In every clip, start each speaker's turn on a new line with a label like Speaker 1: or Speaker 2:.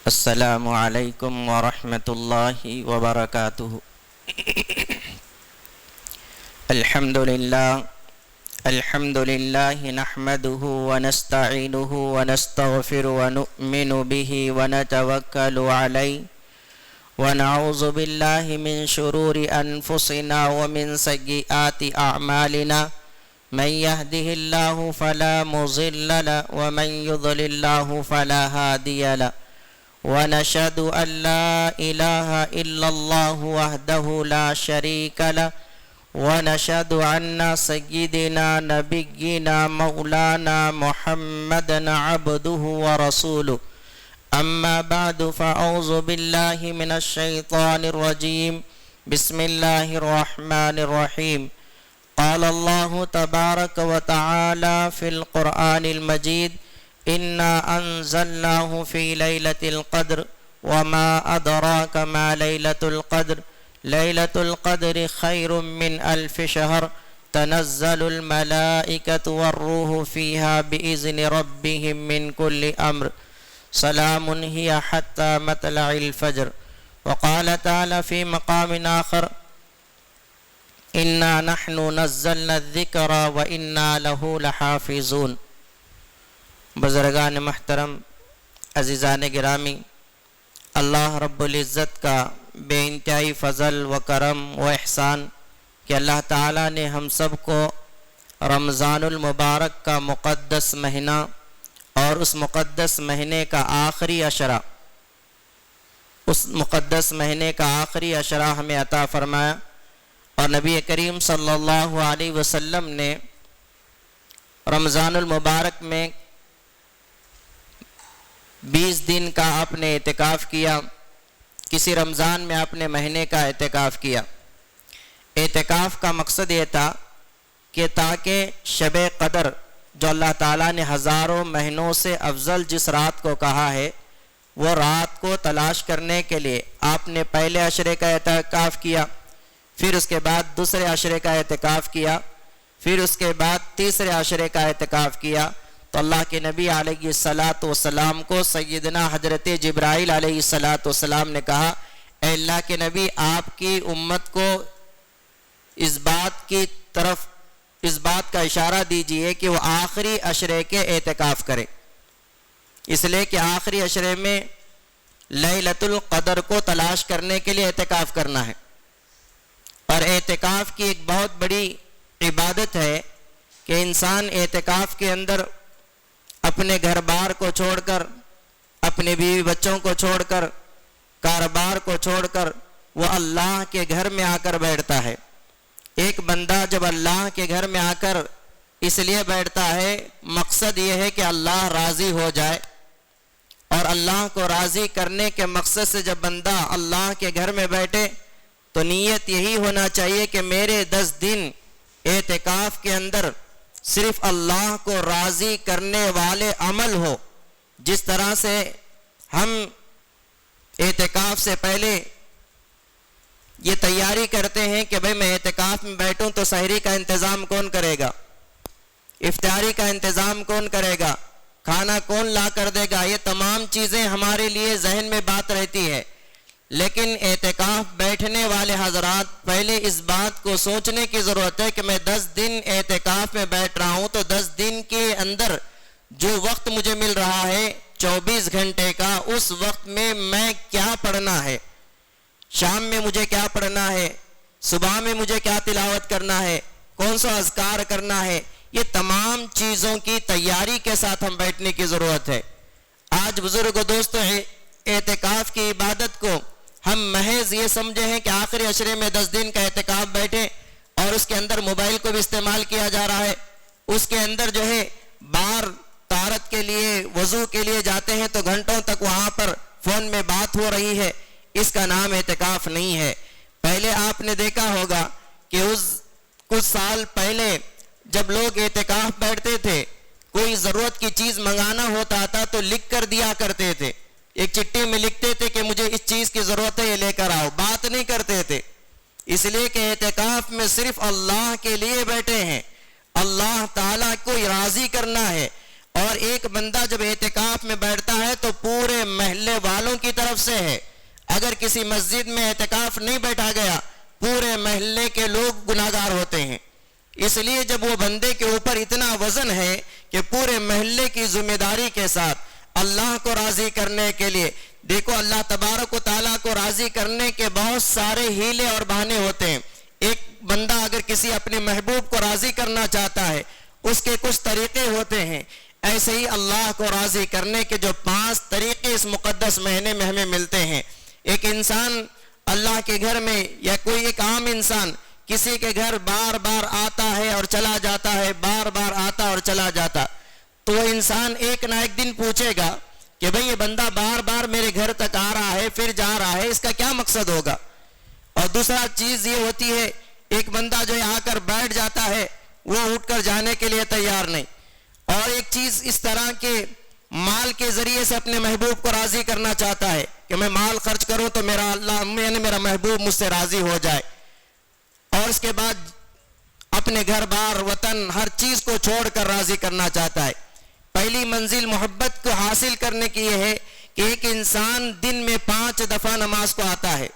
Speaker 1: السلام علیکم ورحمۃ اللہ وبرکاتہ۔ الحمد للہ نحمده ونستعینه ونستغفر ونؤمن به ونتوکل علیہ ونعوذ باللہ من شرور انفسنا ومن سیئات اعمالنا من يهده الله فلا مضل له ومن يضلل الله فلا هادي له ونشهد أن لا إله إلا الله وحده لا شريك له ونشهد أن سيدنا نبينا مولانا محمدا عبده ورسوله أما بعد فأعوذ بالله من الشيطان الرجيم بسم الله الرحمن الرحيم قال الله تبارك وتعالى في القرآن المجيد إنا أنزلناه في ليلة القدر وما أدراك ما ليلة القدر ليلة القدر خير من 1000 شهر تنزل الملائكة والروح فيها بإذن ربهم من كل أمر سلام هي حتى مطلع الفجر وقال تعالى في مقام آخر إنا نحن نزلنا الذكر وإنا له لحافظون۔ بزرگان محترم، عزیزان گرامی، اللہ رب العزت کا بے انتہائی فضل و کرم و احسان کہ اللہ تعالیٰ نے ہم سب کو رمضان المبارک کا مقدس مہینہ اور اس مقدس مہینے کا آخری عشرہ ہمیں عطا فرمایا، اور نبی کریم صلی اللہ علیہ وسلم نے رمضان المبارک میں 20 دن کا آپ نے اعتکاف کیا، کسی رمضان میں آپ نے مہینے کا اعتکاف کیا۔ اعتکاف کا مقصد یہ تھا کہ تاکہ شب قدر جو اللہ تعالیٰ نے ہزاروں مہینوں سے افضل جس رات کو کہا ہے، وہ رات کو تلاش کرنے کے لیے آپ نے پہلے عشرے کا اعتکاف کیا، پھر اس کے بعد دوسرے عشرے کا اعتکاف کیا، پھر اس کے بعد تیسرے عشرے کا اعتکاف کیا۔ تو اللہ کے نبی علیہ السلام کو سیدنا حضرت جبرائیل علیہ السلام نے کہا، اے اللہ کے نبی، آپ کی امت کو اس بات کا اشارہ دیجئے کہ وہ آخری عشرے کے اعتکاف کرے، اس لیے کہ آخری عشرے میں لیلۃ القدر کو تلاش کرنے کے لیے اعتکاف کرنا ہے۔ اور اعتکاف کی ایک بہت بڑی عبادت ہے کہ انسان اعتکاف کے اندر اپنے گھر بار کو چھوڑ کر، اپنے بیوی بچوں کو چھوڑ کر، کاروبار کو چھوڑ کر وہ اللہ کے گھر میں آ کر بیٹھتا ہے۔ ایک بندہ جب اللہ کے گھر میں آ کر اس لیے بیٹھتا ہے، مقصد یہ ہے کہ اللہ راضی ہو جائے، اور اللہ کو راضی کرنے کے مقصد سے جب بندہ اللہ کے گھر میں بیٹھے تو نیت یہی ہونا چاہیے کہ میرے 10 دن اعتکاف کے اندر صرف اللہ کو راضی کرنے والے عمل ہو۔ جس طرح سے ہم اعتکاف سے پہلے یہ تیاری کرتے ہیں کہ بھئی میں اعتکاف میں بیٹھوں تو سحری کا انتظام کون کرے گا، افطاری کا انتظام کون کرے گا، کھانا کون لا کر دے گا، یہ تمام چیزیں ہمارے لیے ذہن میں بات رہتی ہے۔ لیکن اعتکاف بیٹھنے والے حضرات پہلے اس بات کو سوچنے کی ضرورت ہے کہ میں 10 دن اعتکاف میں بیٹھ رہا ہوں، تو 10 دن کے اندر جو وقت مجھے مل رہا ہے 24 گھنٹے کا، اس وقت میں کیا پڑھنا ہے، شام میں مجھے کیا پڑھنا ہے، صبح میں مجھے کیا تلاوت کرنا ہے، کون سا اذکار کرنا ہے، یہ تمام چیزوں کی تیاری کے ساتھ ہم بیٹھنے کی ضرورت ہے۔ آج بزرگ دوستو اعتکاف کی عبادت کو ہم محض یہ سمجھے ہیں کہ آخری عشرے میں 10 دن کا اعتکاف بیٹھے، اور اس کے اندر موبائل کو بھی استعمال کیا جا رہا ہے، اس کے اندر جو ہے باہر طہارت کے لیے وضو کے لیے جاتے ہیں تو گھنٹوں تک وہاں پر فون میں بات ہو رہی ہے، اس کا نام اعتکاف نہیں ہے۔ پہلے آپ نے دیکھا ہوگا کہ کچھ سال پہلے جب لوگ اعتکاف بیٹھتے تھے، کوئی ضرورت کی چیز منگانا ہوتا تھا تو لکھ کر دیا کرتے تھے، ایک چٹھی میں لکھتے تھے کہ مجھے اس چیز کی ضرورت ہے، یہ لے کر آؤ، بات نہیں کرتے تھے، اس لیے کہ اعتکاف میں صرف اللہ کے لیے بیٹھے ہیں، اللہ تعالیٰ کو راضی کرنا ہے۔ اور ایک بندہ جب اعتکاف میں بیٹھتا ہے تو پورے محلے والوں طرف سے ہے. اگر کسی مسجد میں اعتکاف نہیں بیٹھا گیا پورے محلے کے لوگ گناہگار ہوتے ہیں. اس لیے جب وہ بندے کے اوپر اتنا وزن ہے کہ پورے محلے کی ذمہ داری کے ساتھ اللہ کو راضی کرنے کے لیے، دیکھو اللہ تبارک و تعالیٰ کو راضی کرنے کے بہت سارے ہیلے اور بہانے ہوتے ہیں. ایک بندہ اگر کسی اپنے محبوب کو راضی کرنا چاہتا ہے اس کے کچھ طریقے ہوتے ہیں. ایسے ہی اللہ کو راضی کرنے کے جو 5 طریقے اس مقدس مہینے میں ہمیں ملتے ہیں. ایک انسان اللہ کے گھر میں یا کوئی ایک عام انسان کسی کے گھر بار بار آتا ہے اور چلا جاتا ہے، بار بار آتا اور چلا جاتا، تو وہ انسان ایک نہ ایک دن پوچھے گا کہ بھئی یہ بندہ بار بار میرے گھر تک آ رہا ہے پھر جا رہا ہے، اس کا کیا مقصد ہوگا. اور دوسرا چیز یہ ہوتی ہے ایک بندہ جو آ کر بیٹھ جاتا ہے وہ اٹھ کر جانے کے لیے تیار نہیں. اور ایک چیز اس طرح کے مال کے ذریعے سے اپنے محبوب کو راضی کرنا چاہتا ہے کہ میں مال خرچ کروں تو میرا اللہ یعنی میرا محبوب مجھ سے راضی ہو جائے. اور اس کے بعد اپنے گھر بار وطن ہر چیز کو چھوڑ کر راضی کرنا چاہتا ہے. پہلی منزل محبت کو حاصل کرنے کی یہ ہے کہ ایک انسان دن میں 5 دفعہ نماز کو آتا ہے.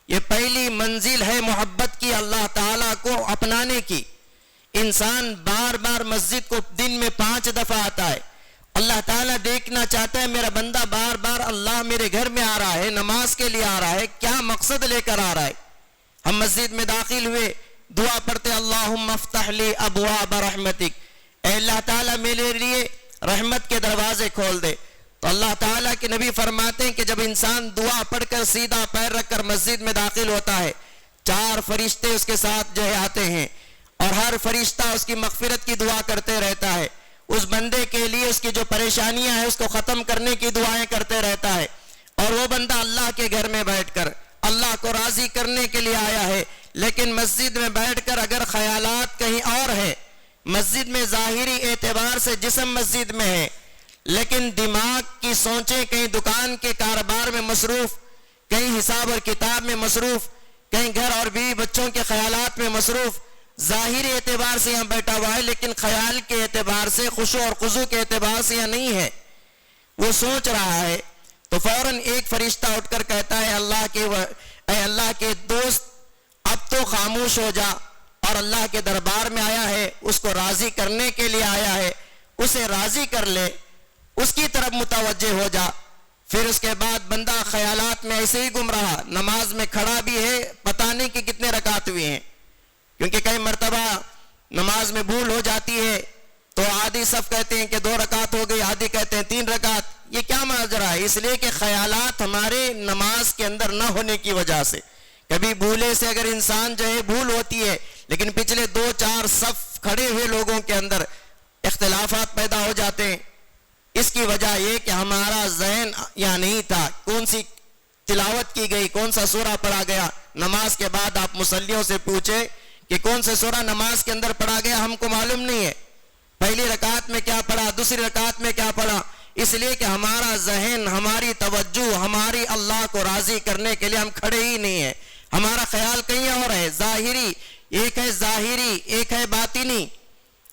Speaker 1: یہ پہلی منزل ہے محبت کی، اللہ تعالیٰ کو اپنانے کی. انسان بار بار مسجد کو دن میں 5 دفعہ آتا ہے. اللہ تعالیٰ دیکھنا چاہتا ہے میرا بندہ بار بار اللہ میرے گھر میں آ رہا ہے، نماز کے لیے آ رہا ہے، کیا مقصد لے کر آ رہا ہے. ہم مسجد میں داخل ہوئے دعا پڑھتے اللہم افتح لی ابواب رحمتک، اے اللہ تعالیٰ میرے لیے رحمت کے دروازے کھول دے. تو اللہ تعالیٰ کے نبی فرماتے ہیں کہ جب انسان دعا پڑھ کر سیدھا پیر رکھ کر مسجد میں داخل ہوتا ہے 4 فرشتے اس کے ساتھ جو ہے آتے ہیں اور ہر فرشتہ اس کی مغفرت کی دعا کرتے رہتا ہے. اس بندے کے لیے اس کی جو پریشانیاں ہیں اس کو ختم کرنے کی دعائیں کرتے رہتا ہے. اور وہ بندہ اللہ کے گھر میں بیٹھ کر اللہ کو راضی کرنے کے لیے آیا ہے، لیکن مسجد میں بیٹھ کر اگر خیالات کہیں اور ہے، مسجد میں ظاہری اعتبار سے جسم مسجد میں ہے لیکن دماغ کی سوچیں کہیں دکان کے کاروبار میں مصروف، کہیں حساب اور کتاب میں مصروف، کہیں گھر اور بیوی بچوں کے خیالات میں مصروف. ظاہری اعتبار سے یہاں بیٹھا ہوا ہے لیکن خیال کے اعتبار سے، خشوع اور خضوع کے اعتبار سے یہاں نہیں ہے. وہ سوچ رہا ہے تو فوراً ایک فرشتہ اٹھ کر کہتا ہے اے اللہ کے دوست اب تو خاموش ہو جا، اور اللہ کے دربار میں آیا ہے، اس کو راضی کرنے کے لیے آیا ہے، اسے راضی کر لے، اس کی طرف متوجہ ہو جا. پھر اس کے بعد بندہ خیالات میں ایسے ہی گم رہا، نماز میں کھڑا بھی ہے، پتہ نہیں کہ کتنے رکعت ہوئے ہیں، کیونکہ کئی مرتبہ نماز میں بھول ہو جاتی ہے تو آدھی صف کہتے ہیں کہ 2 رکعت ہو گئی، آدھی کہتے ہیں 3 رکعت. یہ کیا ماجرا ہے؟ اس لیے کہ خیالات ہمارے نماز کے اندر نہ ہونے کی وجہ سے. کبھی بھولے سے اگر انسان جو ہے بھول ہوتی ہے لیکن پچھلے 2-4 صف کھڑے ہوئے لوگوں کے اندر اختلافات پیدا ہو جاتے ہیں. اس کی وجہ یہ کہ ہمارا ذہن یہاں نہیں تھا، کون سی تلاوت کی گئی، کون سا سورہ پڑھا گیا. نماز کے بعد آپ مصلیوں سے پوچھیں کہ کون سے سورہ نماز کے اندر پڑھا گیا، ہم کو معلوم نہیں ہے. پہلی رکعت میں کیا پڑھا، دوسری رکعت میں کیا پڑھا. اس لیے کہ ہمارا ذہن، ہماری توجہ، ہماری اللہ کو راضی کرنے کے لیے ہم کھڑے ہی نہیں ہیں. ہمارا خیال کہیں اور ہے. ظاہری ایک ہے، ظاہری ایک ہے باطنی.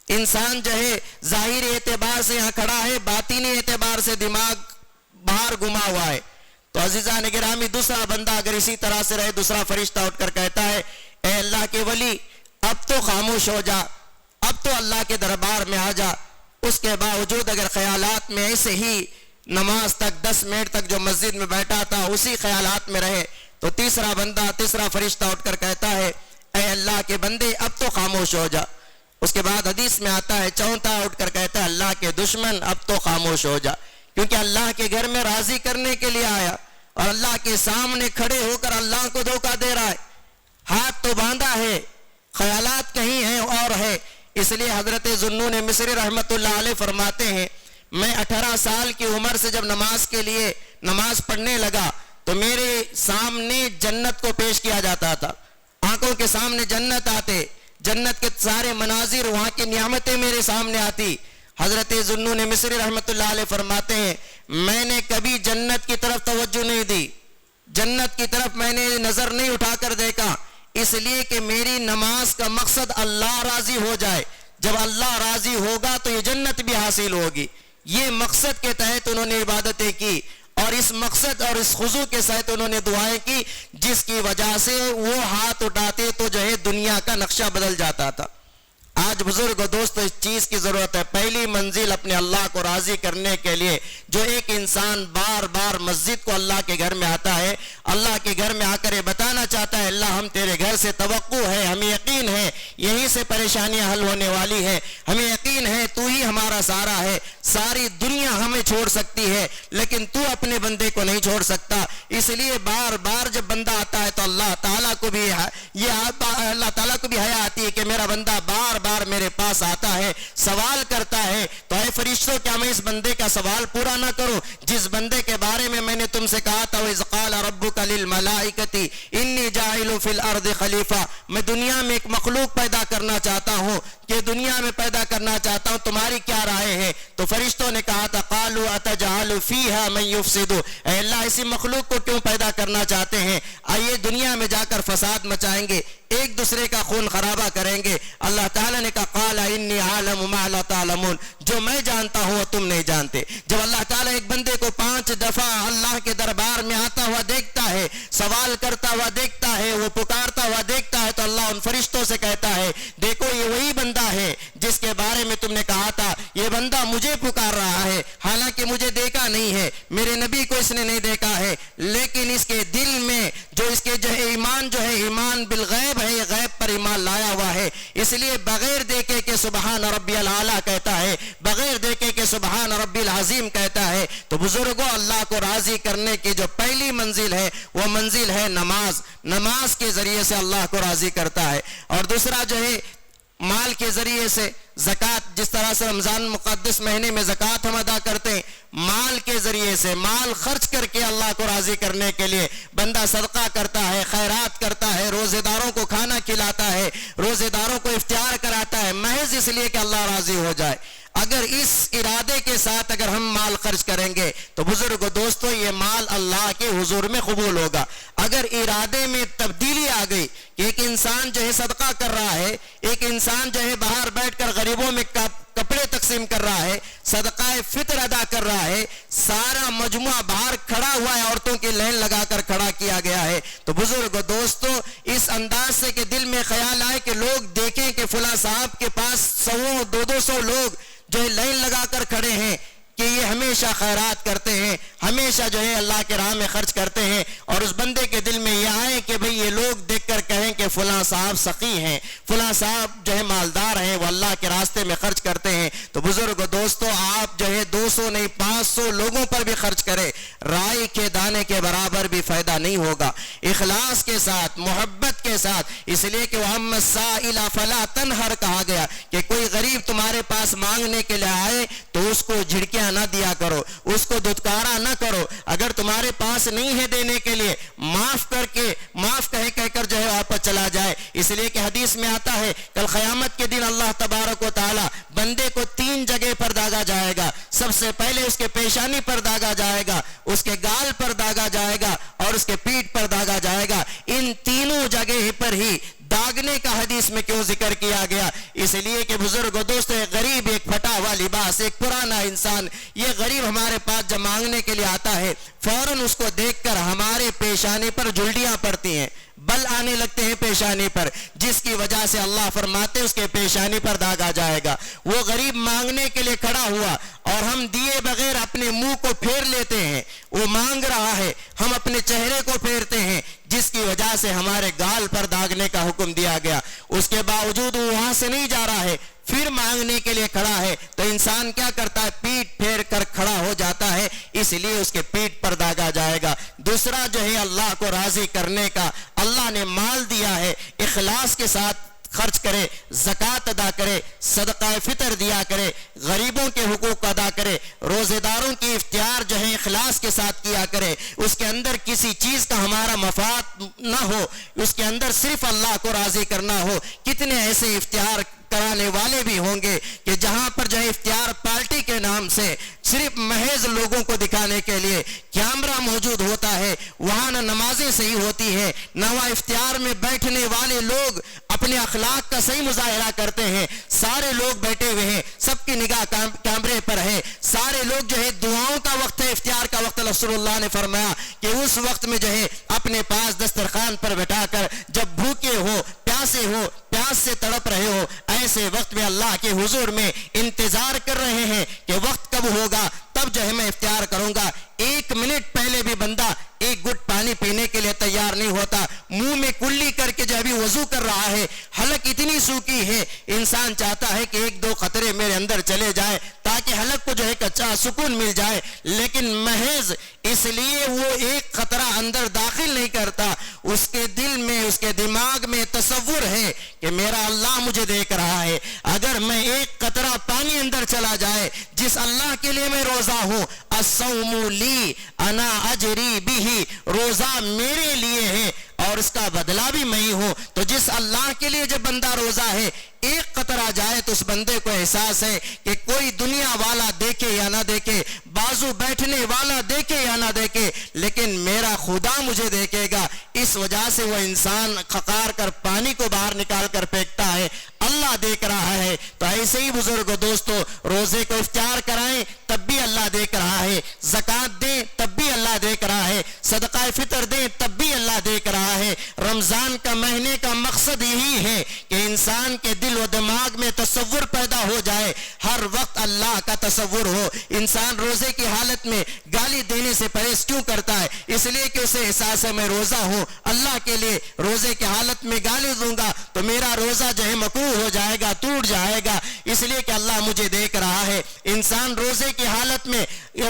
Speaker 1: انسان جو ہے ظاہری اعتبار سے یہاں کھڑا ہے، باطنی اعتبار سے دماغ باہر گما ہوا ہے. تو عزیزان گرامی دوسرا بندہ اگر اسی طرح سے رہے، دوسرا فرشتہ اٹھ کر کہتا ہے اے اللہ کے ولی اب تو خاموش ہو جا، اب تو اللہ کے دربار میں آ جا. اس کے باوجود اگر خیالات میں ایسے ہی نماز تک 10 منٹ تک جو مسجد میں بیٹھا تھا اسی خیالات میں رہے تو تیسرا بندہ، تیسرا فرشتہ اٹھ کر کہتا ہے اے اللہ کے بندے اب تو خاموش ہو جا. اس کے بعد حدیث میں آتا ہے چوتھا اٹھ کر کہتا ہے اللہ کے دشمن اب تو خاموش ہو جا، کیونکہ اللہ کے گھر میں راضی کرنے کے لیے آیا اور اللہ کے سامنے کھڑے ہو کر اللہ کو دھوکہ دے رہا ہے. ہاتھ تو باندھا ہے، خیالات کہیں ہیں اور ہے. اس لیے حضرت ذوالنون مصری رحمت اللہ علیہ فرماتے ہیں میں 18 سال کی عمر سے جب نماز کے لیے نماز پڑھنے لگا تو میرے سامنے جنت کو پیش کیا جاتا تھا. آنکھوں کے سامنے جنت آتے، جنت کے سارے مناظر، وہاں کی نعمتیں میرے سامنے آتی. حضرت ذوالنون مصری رحمت اللہ علیہ فرماتے ہیں میں نے کبھی جنت کی طرف توجہ نہیں دی، جنت کی طرف میں نے نظر نہیں اٹھا کر دیکھا، اس لیے کہ میری نماز کا مقصد اللہ راضی ہو جائے. جب اللہ راضی ہوگا تو یہ جنت بھی حاصل ہوگی. یہ مقصد کے تحت انہوں نے عبادتیں کی اور اس اس مقصد اور اس خضوع کے ساتھ انہوں نے دعائیں کی جس کی وجہ سے وہ ہاتھ اٹھاتے تو جو ہے دنیا کا نقشہ بدل جاتا تھا. آج بزرگ و دوستو اس چیز کی ضرورت ہے. پہلی منزل اپنے اللہ کو راضی کرنے کے لیے جو ایک انسان بار بار مسجد کو اللہ کے گھر میں آتا ہے, اللہ کے گھر میں آ کر یہ بتانا چاہتا ہے اللہ ہم تیرے گھر سے توقع ہے, ہمیں یقین ہے یہیں سے پریشانیاں حل ہونے والی ہے, ہمیں یقین ہے تو ہی ہمارا سارا ہے, ساری دنیا ہمیں چھوڑ سکتی ہے لیکن تو اپنے بندے کو نہیں چھوڑ سکتا. اس لیے بار بار جب بندہ آتا ہے تو اللہ تعالیٰ کو بھی حیا آتی ہے کہ میرا بندہ بار بار میرے پاس آتا ہے, سوال کرتا ہے. تو اے فرشتوں کیا میں اس بندے کا سوال پورا نہ کروں جس بندے کے بارے میں نے تم سے کہا تھا وَإِذْ قَالَ رَبُّكَ لِلْمَلَائِكَةِ إِنِّي جَاعِلٌ فِي الْأَرْضِ خَلِيفَةً, میں دنیا میں ایک مخلوق پیدا کرنا چاہتا ہوں کہ دنیا میں پیدا کرنا چاہتا ہوں, تمہاری کیا رائے ہے؟ تو فرشتوں نے کہا تھا قَالُوا أَتَجْعَلُ فِيهَا مَن يُفْسِدُ, اے اللہ اسی مخلوق کو کیوں پیدا کرنا چاہتے ہیں؟ آئیے دنیا میں جا کر فساد مچائیں گے, ایک دوسرے کا خون خرابہ کریں گے. اللہ تعالیٰ نے کہا قال انی عالم ما لا تعلمون, جو میں جانتا ہوں تم نہیں جانتے. جب اللہ تعالیٰ ایک بندے کو 5 دفعہ اللہ کے دربار میں آتا ہوا دیکھتا ہے, سوال کرتا ہوا دیکھتا ہے, وہ پکارتا ہوا دیکھتا ہے, تو اللہ ان فرشتوں سے کہتا ہے دیکھو یہ وہی بندہ ہے جس کے بارے میں تم نے کہا تھا یہ بندہ مجھے پکار رہا ہے, حالانکہ مجھے دیکھا نہیں ہے, میرے نبی کو اس نے نہیں دیکھا ہے, لیکن اس کے دل میں جو اس کے جو ہے ایمان بالغیب ہے, یہ غیب پر ایمان لایا ہوا ہے. اس لیے بغیر دیکھے کہ سبحان ربی العالی کہتا ہے, بغیر دیکھے کہ سبحان ربی العظیم کہتا ہے. تو بزرگوں اللہ کو راضی کرنے کی جو پہلی منزل ہے وہ منزل ہے نماز. نماز کے ذریعے سے اللہ کو راضی کرتا ہے. اور دوسرا جو ہے مال کے ذریعے سے زکوٰۃ, جس طرح سے رمضان مقدس مہینے میں زکوٰۃ ہم ادا کرتے ہیں, مال کے ذریعے سے مال خرچ کر کے اللہ کو راضی کرنے کے لیے بندہ صدقہ کرتا ہے, خیرات کرتا ہے, روزے داروں کو کھانا کھلاتا ہے, روزے داروں کو افطار کراتا ہے, محض اس لیے کہ اللہ راضی ہو جائے. اگر اس ارادے کے ساتھ اگر ہم مال خرچ کریں گے تو بزرگ دوستو یہ مال اللہ کے حضور میں قبول ہوگا. اگر ارادے میں تبدیلی آ گئی کہ ایک انسان جو ہے صدقہ کر رہا ہے, ایک انسان جو ہے باہر بیٹھ کر غریبوں میں کپڑے تقسیم کر رہا ہے, صدقہ فطر ادا کر رہا ہے, سارا مجموعہ باہر کھڑا ہوا ہے, عورتوں کی لائن لگا کر کھڑا کیا گیا ہے, تو بزرگ دوستو اس انداز سے کہ دل میں خیال آئے کہ لوگ دیکھیں کہ فلاں صاحب کے پاس 100-200 لوگ جو لائن لگا کر کھڑے ہیں کہ یہ ہمیشہ خیرات کرتے ہیں, ہمیشہ جو ہے اللہ کے راہ میں خرچ کرتے ہیں, اور اس بندے کے دل میں یہ آئے کہ بھئی یہ لوگ دیکھ کر کہیں کہ فلاں صاحب سخی ہیں, فلاں صاحب جو ہے مالدار ہیں, وہ اللہ کے راستے میں خرچ کرتے ہیں. تو بزرگ دوستو آپ جو ہے 200 نہیں 500 لوگوں پر بھی خرچ کرے, رائی کے دانے کے برابر بھی فائدہ نہیں ہوگا. اخلاص کے ساتھ, محبت کے ساتھ, اس لیے کہ وَأَمَّا السَّائِلَ فَلَا تَنْهَرْ کہا گیا کہ کوئی غریب تمہارے پاس مانگنے کے لیے آئے تو اس کو جھڑکیاں نہ دیا کرو, اس کو دھتکارا نہ کرو. اگر تمہارے پاس نہیں ہے دینے کے لیے معاف کہہ کر جو ہے واپس چلا جائے. اس لیے کہ حدیث میں آتا ہے کل قیامت کے دن اللہ تبارک و تعالی بندے کو 3 جگہ پر داغا جائے گا. سب سے پہلے اس کے پیشانی پر داغا جائے گا, اس کے گال پر داغا جائے گا, اور اس کے پیٹھ پر داغا جائے گا. ان تینوں جگہ پر ہی داغنے کا حدیث میں کیوں ذکر کیا گیا؟ اس لیے کہ بزرگ دوست ایک غریب, ایک پھٹا ہوا لباس, ایک پرانا انسان, یہ غریب ہمارے پاس جب مانگنے کے لیے آتا ہے فوراً اس کو دیکھ کر ہمارے پیشانی پر جھلڈیاں پڑتی ہیں, بل آنے لگتے ہیں پیشانی پر, جس کی وجہ سے اللہ فرماتے اس کے پیشانی پر داغا جائے گا. وہ غریب مانگنے کے لیے کھڑا ہوا اور ہم دیے بغیر اپنے منہ کو پھیر لیتے ہیں, وہ مانگ رہا ہے, ہم اپنے چہرے کو پھیرتے ہیں, جس کی وجہ سے ہمارے گال پر داغنے کا حکم دیا گیا. اس کے باوجود وہ وہاں سے نہیں جا رہا ہے, پھر مانگنے کے لیے کھڑا ہے, تو انسان کیا کرتا ہے, پیٹ پھیر کر کھڑا ہو جاتا ہے, اس لیے اس کے پیٹ پر داغا جائے گا. دوسرا جو ہے اللہ کو راضی کرنے کا, اللہ نے مال دیا ہے, اخلاص کے ساتھ خرچ کرے, زکوٰۃ ادا کرے, صدقہ فطر دیا کرے, غریبوں کے حقوق ادا کرے, روزے داروں کی افطار جو ہے اخلاص کے ساتھ کیا کرے, اس کے اندر کسی چیز کا ہمارا مفاد نہ ہو, اس کے اندر صرف اللہ کو راضی کرنا ہو. کتنے ایسے افطار کرانے والے بھی ہوں گے کہ جہاں پر جو ہے افطار پارٹی کے نام سے صرف محض لوگوں کو دکھانے کے لیے کیمرہ موجود ہوتا ہے، وہاں نہ نمازیں صحیح ہوتی ہیں، نہ وہاں افطار میں بیٹھنے والے لوگ اپنے اخلاق کا صحیح مظاہرہ کرتے ہیں، سارے لوگ بیٹھے ہوئے ہیں، سب کی نگاہ کیمرے پر ہے، سارے لوگ جو ہے دعاؤں کا وقت ہے، افطار کا وقت رسول اللہ نے فرمایا کہ اس وقت میں جو ہے اپنے پاس دسترخوان پر بٹھا کر جب بھوکے ہو، پیاسے ہو، پیاس سے تڑپ رہے ہو، ایسے وقت میں اللہ کے حضور میں انتظار کر رہے ہیں کہ وقت کب ہوگا تب جو ہے میں افطار کروں گا۔ ایک منٹ پہلے بھی بندہ ایک گھٹ پانی پینے کے لیے تیار نہیں ہوتا، منہ میں کلی کر کے جو ابھی وضو کر رہا ہے، حلق اتنی سوکھی ہے، انسان چاہتا ہے کہ ایک دو قطرے میرے اندر چلے جائے تاکہ حلق کو جو ہے کچا سکون مل جائے، لیکن محض اس لیے وہ ایک قطرہ اندر داخل نہیں کرتا، اس کے دل میں، اس کے دماغ میں تصور ہے کہ میرا اللہ مجھے دیکھ رہا ہے، اگر میں ایک قطرہ پانی اندر چلا جائے جس اللہ کے لیے میں روزہ ہوں، الصوم لی انا اجری بھی، روزہ میرے لیے ہے اور اس کا بدلہ بھی میں ہی ہوں، تو جس اللہ کے لیے جب بندہ روزہ ہے ایک قطرہ جائے تو اس بندے کو احساس ہے کہ کوئی دنیا والا دیکھے یا نہ دیکھے، بازو بیٹھنے والا دیکھے یا نہ دیکھے، لیکن میرا خدا مجھے دیکھے گا، اس وجہ سے وہ انسان خقار کر پانی کو باہر نکال کر پھینکتا ہے، اللہ دیکھ رہا ہے۔ تو ایسے ہی بزرگ دوستو، روزے کو افطار کرائیں تب بھی اللہ دیکھ رہا ہے، زکوٰۃ دیں تب بھی اللہ دیکھ رہا ہے، صدقہ فطر دیں تب بھی اللہ دیکھ رہا ہے۔ رمضان کا مہینے کا مقصد یہی ہے کہ انسان کے دل و دماغ میں تصور پیدا ہو جائے، ہر وقت اللہ کا تصور ہو۔ انسان روزے کی حالت میں گالی دینے سے پرہیز کیوں کرتا ہے؟ اس لیے کہ اسے احساس ہے میں روزہ ہوں اللہ کے لیے، روزے کی حالت میں گالی دوں گا تو میرا روزہ جو ہے مکروہ ہو جائے گا، ٹوٹ جائے گا، اس لیے کہ اللہ مجھے دیکھ رہا ہے۔ انسان روزے کی حالت میں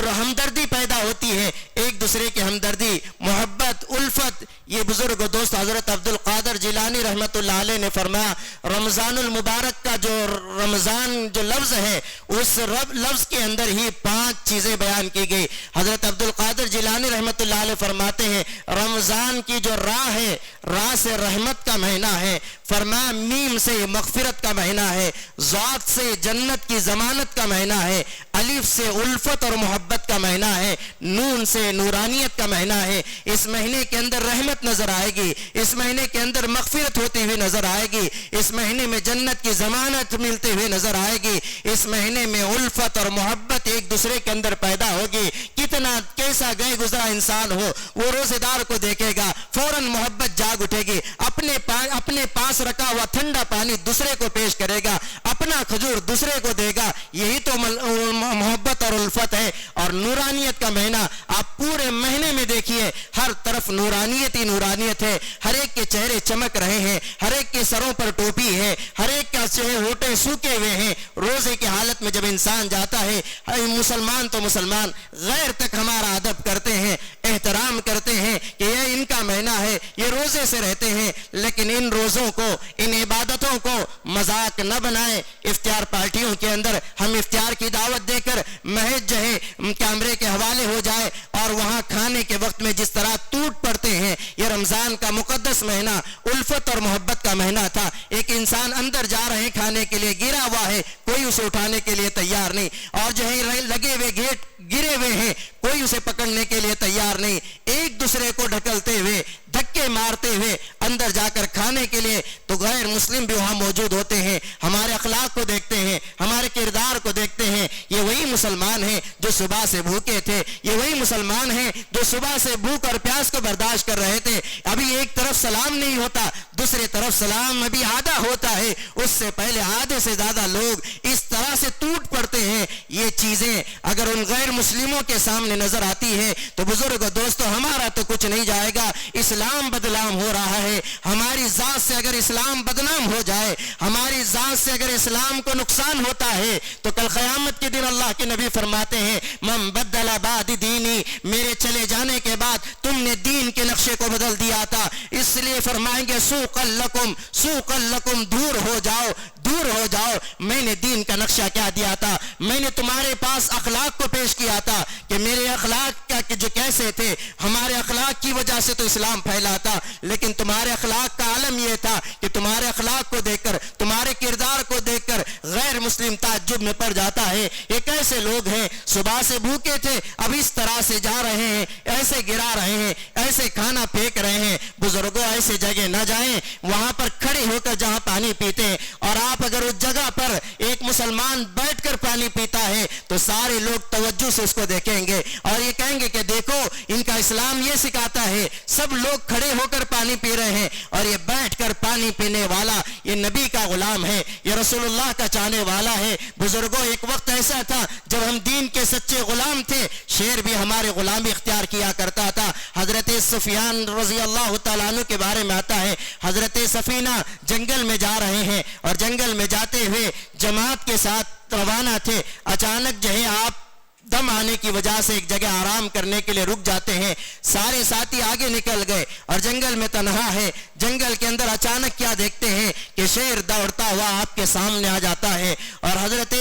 Speaker 1: ہمدردی پیدا ہوتی ہے، ایک دوسرے کی ہمدردی، محبت، الفت۔ یہ بزرگ دوست حضرت عبد القادر جیلانی رحمۃ اللہ علیہ نے فرمایا، رمضان المبارک کا جو رمضان جو لفظ ہے اس لفظ کے اندر ہی 5 چیزیں بیان کی گئی۔ حضرت عبد القادر جیلانی رحمۃ اللہ علیہ فرماتے ہیں رمضان کی جو راہ ہے، راہ سے رحمت کا مہینہ ہے، فرمایا میم سے مغفرت کا مہینہ ہے، ذات سے جنت کی ضمانت کا مہینہ ہے، الف سے الفت اور محبت کا مہینہ ہے، نون سے نورانیت کا مہینہ ہے۔ اس مہینے کے اندر رحمت نظر آئے گی، اس مہینے کے اندر مغفرت ہوتی ہوئی نظر آئے گی، اس مہینے میں جنت کی ضمانت ملتے ہوئے نظر آئے گی، اس مہینے میں الفت اور محبت ایک دوسرے کے اندر پیدا ہوگی۔ کتنا کیسا گئے گزرا انسان ہو، وہ روزے دار کو دیکھے گا فوراً محبت جاگ اٹھے گی، اپنے پاس رکھا ہوا ٹھنڈا پانی دوسرے کو پیش کرے گا، اپنا کھجور دوسرے کو دے گا، یہی تو محبت اور الفت ہے۔ اور نورانیت کا مہینہ آپ پورے مہینے میں دیکھیے، ہر طرف نورانیت ہی نورانیت ہے، ہر ایک کے چہرے چمک رہے ہیں، ہر ایک کے سروں پر ٹوپی ہے، ہر ایک کا ہونٹیں سوکھے ہوئے ہیں۔ روزے کی حالت میں جب انسان جاتا ہے، مسلمان تو مسلمان، غیر تک ہمارا ادب کرتے ہیں، احترام کرتے ہیں کہ یہ ان کا مہینہ ہے، یہ روزے سے رہتے ہیں، لیکن ان روزوں کو، ان عبادتوں کو مذاق نہ بنائیں۔ افطار پارٹیوں کے اندر ہم افطار کی دعوت دے کر محض جو ہے کیمرے کے حوالے ہو جائے اور وہاں کھانے کے وقت میں جس طرح ٹوٹ پڑتے ہیں۔ یہ رمضان کا مقدس مہینہ الفت اور محبت کا مہینہ تھا، ایک انسان اندر جا رہے ہیں کھانے کے لیے، گرا ہوا ہے، کوئی اسے اٹھانے کے لیے تیار نہیں، اور جو ہے لگے ہوئے گیٹ گرے ہوئے ہیں، کوئی اسے پکڑنے کے لیے تیار نہیں، ایک دوسرے کو ڈھکلتے ہوئے، دھکے مارتے ہوئے اندر جا کر کھانے کے لیے۔ تو غیر مسلم بھی وہاں موجود ہوتے ہیں، ہمارے اخلاق کو دیکھتے ہیں، ہمارے کردار کو دیکھتے ہیں، یہ وہی مسلمان ہیں جو صبح سے بھوکے تھے، یہ وہی مسلمان ہیں جو صبح سے بھوک اور پیاس کو برداشت کر رہے تھے۔ ابھی ایک طرف سلام نہیں ہوتا، دوسری طرف سلام ابھی آدھا ہوتا ہے، اس سے پہلے آدھے سے زیادہ لوگ اس طرح سے ٹوٹ پڑتے ہیں۔ یہ چیزیں اگر ان غیر مسلموں کے سامنے نظر آتی ہے تو بزرگ دوستو ہمارا تو کچھ نہیں جائے گا، اسلام بدنام ہو رہا ہے۔ ہماری ذات سے اگر اسلام بدنام ہو جائے، ہماری ذات سے اگر اسلام کو نقصان ہوتا ہے تو کل قیامت کے دن اللہ کے نبی فرماتے ہیں من بدل بعد دینی، میرے چلے جانے کے بعد تم نے دین کے نقشے کو بدل دیا تھا، اس لیے فرمائیں گے سوقا لکم، دور ہو جاؤ، دور ہو جاؤ۔ میں نے دین کا نقشہ کیا دیا تھا؟ میں نے تمہارے پاس اخلاق کو پیش کیا تھا کہ میرے اخلاق کا کہ جو کیسے تھے، ہمارے اخلاق کی وجہ سے تو اسلام پھیلا تھا، لیکن تمہارے اخلاق کا عالم یہ تھا کہ تمہارے اخلاق کو دیکھ کر، تمہارے کردار کو دیکھ کر غیر مسلم تعجب میں پڑ جاتا ہے، یہ کیسے لوگ ہیں، صبح سے بھوکے تھے، اب اس طرح سے جا رہے ہیں، ایسے گرا رہے ہیں، ایسے کھانا پھینک رہے ہیں۔ بزرگوں ایسے جگہ نہ جائیں وہاں پر کھڑے ہو کر جہاں پانی پیتے ہیں، اور آپ اگر اس جگہ پر ایک مسلمان بیٹھ کر پانی پیتا ہے تو سارے لوگ توجہ سے اس کو دیکھیں گے اور یہ کہیں گے کہ دیکھو ان کا اسلام یہ سکھاتا ہے، سب لوگ کھڑے ہو کر پانی پی رہے ہیں اور یہ بیٹھ کر پانی پینے والا یہ نبی کا غلام ہے، یہ رسول اللہ کا چاہنے والا ہے۔ بزرگوں ایک وقت ایسا تھا جب ہم دین کے سچے غلام تھے، شیر بھی ہمارے غلامی اختیار کیا کرتا تھا۔ حضرت سفیان رضی اللہ تعالیٰ عنہ کے بارے میں آتا ہے، حضرت سفینہ جنگل میں جا رہے ہیں اور جنگل میں جاتے ہوئے جماعت کے ساتھ روانہ تھے، اچانک جو ہے آپ دم آنے کی وجہ سے ایک جگہ آرام کرنے کے لیے رک جاتے ہیں، سارے ساتھی آگے نکل گئے اور جنگل میں تنہا ہے۔ جنگل کے اندر اچانک کیا دیکھتے ہیں کہ شیر دوڑتا ہوا آپ کے سامنے آ جاتا ہے اور حضرت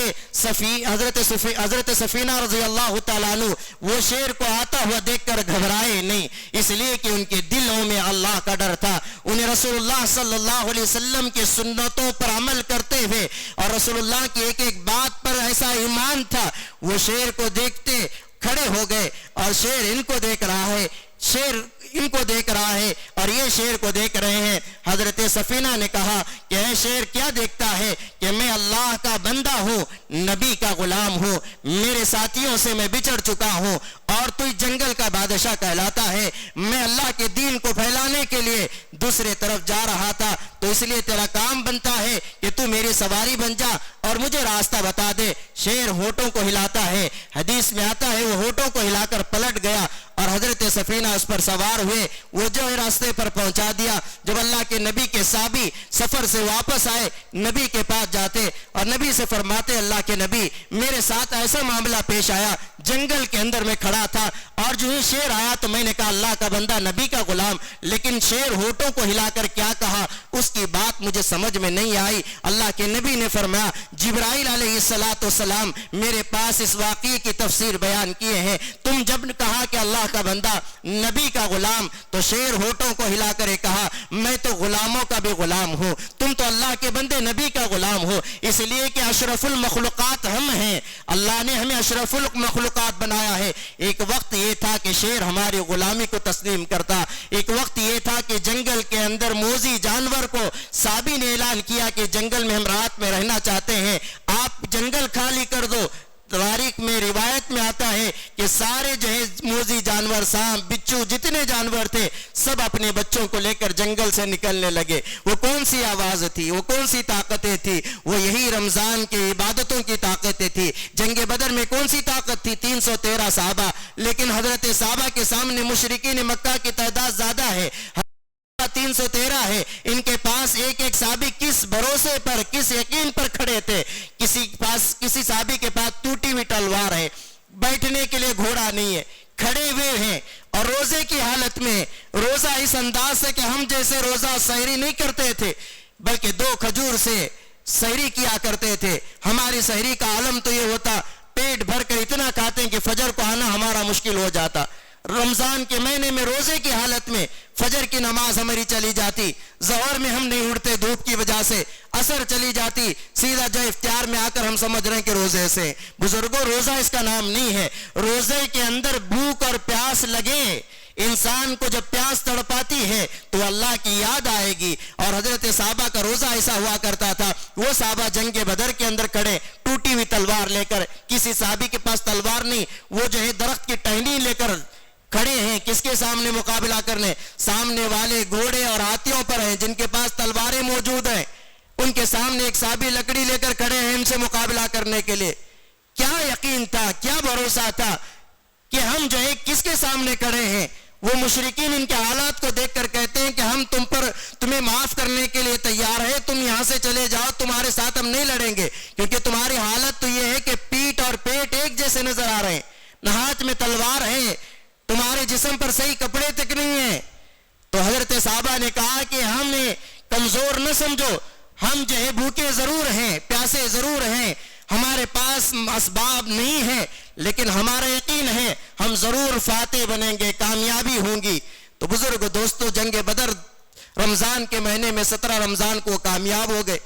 Speaker 1: سفینہ رضی اللہ تعالیٰ عنہ وہ شیر کو آتا ہوا دیکھ کر گھبرائے نہیں، اس لیے کہ ان کے دلوں میں اللہ کا ڈر تھا، انہیں رسول اللہ صلی اللہ علیہ وسلم کی سنتوں پر عمل کرتے ہوئے اور رسول اللہ کی ایک ایک بات پر ایسا ایمان تھا، وہ شیر کو دیکھتے کھڑے ہو گئے اور شیر ان کو دیکھ رہا ہے، شیر ان کو دیکھ رہا ہے اور یہ شیر کو دیکھ رہے ہیں۔ حضرت سفینہ نے کہا کہ اے شیر کیا دیکھتا ہے کہ میں اللہ کا بندہ ہوں، نبی کا غلام ہوں، میرے ساتھیوں سے میں بچھڑ چکا ہوں اور تو جنگل کا بادشاہ کہلاتا ہے، میں اللہ کے دین کو پھیلانے کے لیے دوسرے طرف جا رہا تھا، تو اس لیے تیرا کام بنتا ہے کہ تو میری سواری بن جا اور مجھے راستہ بتا دے۔ شیر ہونٹوں کو ہلاتا ہے، حدیث میں آتا ہے وہ ہونٹوں کو ہلا کر پلٹ گیا اور حضرت سفینہ اس پر سوار ہوئے، وہ جو راستے پر پہنچا دیا۔ جب اللہ کے نبی کے صحابی سفر سے واپس آئے، نبی کے پاس جاتے اور نبی سے فرماتے اللہ کے نبی میرے ساتھ ایسا معاملہ پیش آیا، جنگل کے اندر میں کھڑا تھا اور جو ہی شیر آیا تو میں نے کہا اللہ کا بندہ نبی کا غلام، لیکن شیر ہونٹوں کو ہلا کر کیا کہا اس کی بات مجھے سمجھ میں نہیں آئی۔ اللہ کے نبی نے فرمایا جبرائیل علیہ السلام میرے پاس اس واقعے کی تفسیر بیان کیے ہیں، تم جب کہا کہ اللہ کا بندہ نبی کا غلام تو شیر ہونٹوں کو ہلا کر کہا میں تو غلاموں کا بھی غلام ہوں، تم تو اللہ کے بندے نبی کا غلام ہو، اس لیے کہ اشرف المخلوقات ہم ہیں، اللہ نے ہمیں اشرف المخلوقات بنایا ہے۔ ایک وقت یہ تھا کہ شیر ہماری غلامی کو تسلیم کرتا، ایک وقت یہ تھا کہ جنگل کے اندر موذی جانور کو صحابی نے اعلان کیا کہ جنگل میں ہم رات میں رہنا چاہتے ہیں، آپ جنگل خالی کر دو۔ تاریخ میں روایت میں آتا ہے کہ سارے جو ہے موذی جانور، سانپ بچھو جتنے جانور تھے سب اپنے بچوں کو لے کر جنگل سے نکلنے لگے۔ وہ کون سی آواز تھی، وہ کون سی طاقتیں تھی، وہ یہی رمضان کی عبادتوں کی طاقتیں تھی۔ جنگ بدر میں کون سی طاقت تھی، 313 صحابہ، لیکن حضرت صحابہ کے سامنے مشرکین مکہ کی تعداد زیادہ ہے، 313 ہے، ان کے پاس ایک ایک صحابی کس بھروسے پر، کس یقین پر کھڑے تھے، کسی صحابی کے پاس ٹوٹی ہوئی تلوار ہے، بیٹھنے کے لیے گھوڑا نہیں ہے، کھڑے ہوئے ہیں اور روزے کی حالت میں، روزہ اس انداز سے کہ ہم جیسے روزہ سحری نہیں کرتے تھے بلکہ 2 کھجور سے سحری کیا کرتے تھے۔ ہماری سحری کا عالم تو یہ ہوتا پیٹ بھر کر اتنا کھاتے ہیں کہ فجر کو آنا ہمارا مشکل ہو جاتا۔ رمضان کے مہینے میں روزے کی حالت میں فجر کی نماز ہماری چلی جاتی، ظہر میں ہم نہیں اٹھتے دھوپ کی وجہ سے، عصر چلی جاتی، سیدھا جو افتیار میں آ کر ہم سمجھ رہے ہیں کہ روزے سے۔ بزرگوں روزہ اس کا نام نہیں ہے، روزے کے اندر بھوک اور پیاس لگے، انسان کو جب پیاس تڑپاتی ہے تو اللہ کی یاد آئے گی۔ اور حضرت صحابہ کا روزہ ایسا ہوا کرتا تھا، وہ صحابہ جنگ بدر کے اندر کھڑے ٹوٹی ہوئی تلوار لے کر، کسی صحابی کے پاس تلوار نہیں، وہ جو ہے درخت کی ٹہنی لے کر کھڑے ہیں، کس کے سامنے مقابلہ کرنے؟ سامنے والے گھوڑے اور ہاتھیوں پر ہیں جن کے پاس تلواریں موجود ہیں، ان کے سامنے ایک صحابی لکڑی لے کر کھڑے ہیں ان سے مقابلہ کرنے کے لیے۔ کیا یقین تھا، کیا بھروسہ تھا کہ ہم جو ہے کس کے سامنے کھڑے ہیں؟ وہ مشرکین ان کے حالات کو دیکھ کر کہتے ہیں کہ ہم تمہیں معاف کرنے کے لیے تیار ہے، تم یہاں سے چلے جاؤ، تمہارے ساتھ ہم نہیں لڑیں گے، کیونکہ تمہاری حالت تو یہ ہے کہ پیٹ اور پیٹ ایک جیسے نظر آ رہے ہیں، نہ ہاتھ میں تلوار ہے، تمہارے جسم پر صحیح کپڑے تک نہیں ہیں۔ تو حضرت صحابہ نے کہا کہ ہمیں کمزور نہ سمجھو، ہم جو ہے بھوکے ضرور ہیں، پیاسے ضرور ہیں، ہمارے پاس اسباب نہیں ہے لیکن ہمارا یقین ہے ہم ضرور فاتح بنیں گے, کامیابی ہوں گی. تو بزرگ دوستو, جنگ بدر رمضان کے مہینے میں 17 رمضان کو کامیاب ہو گئے.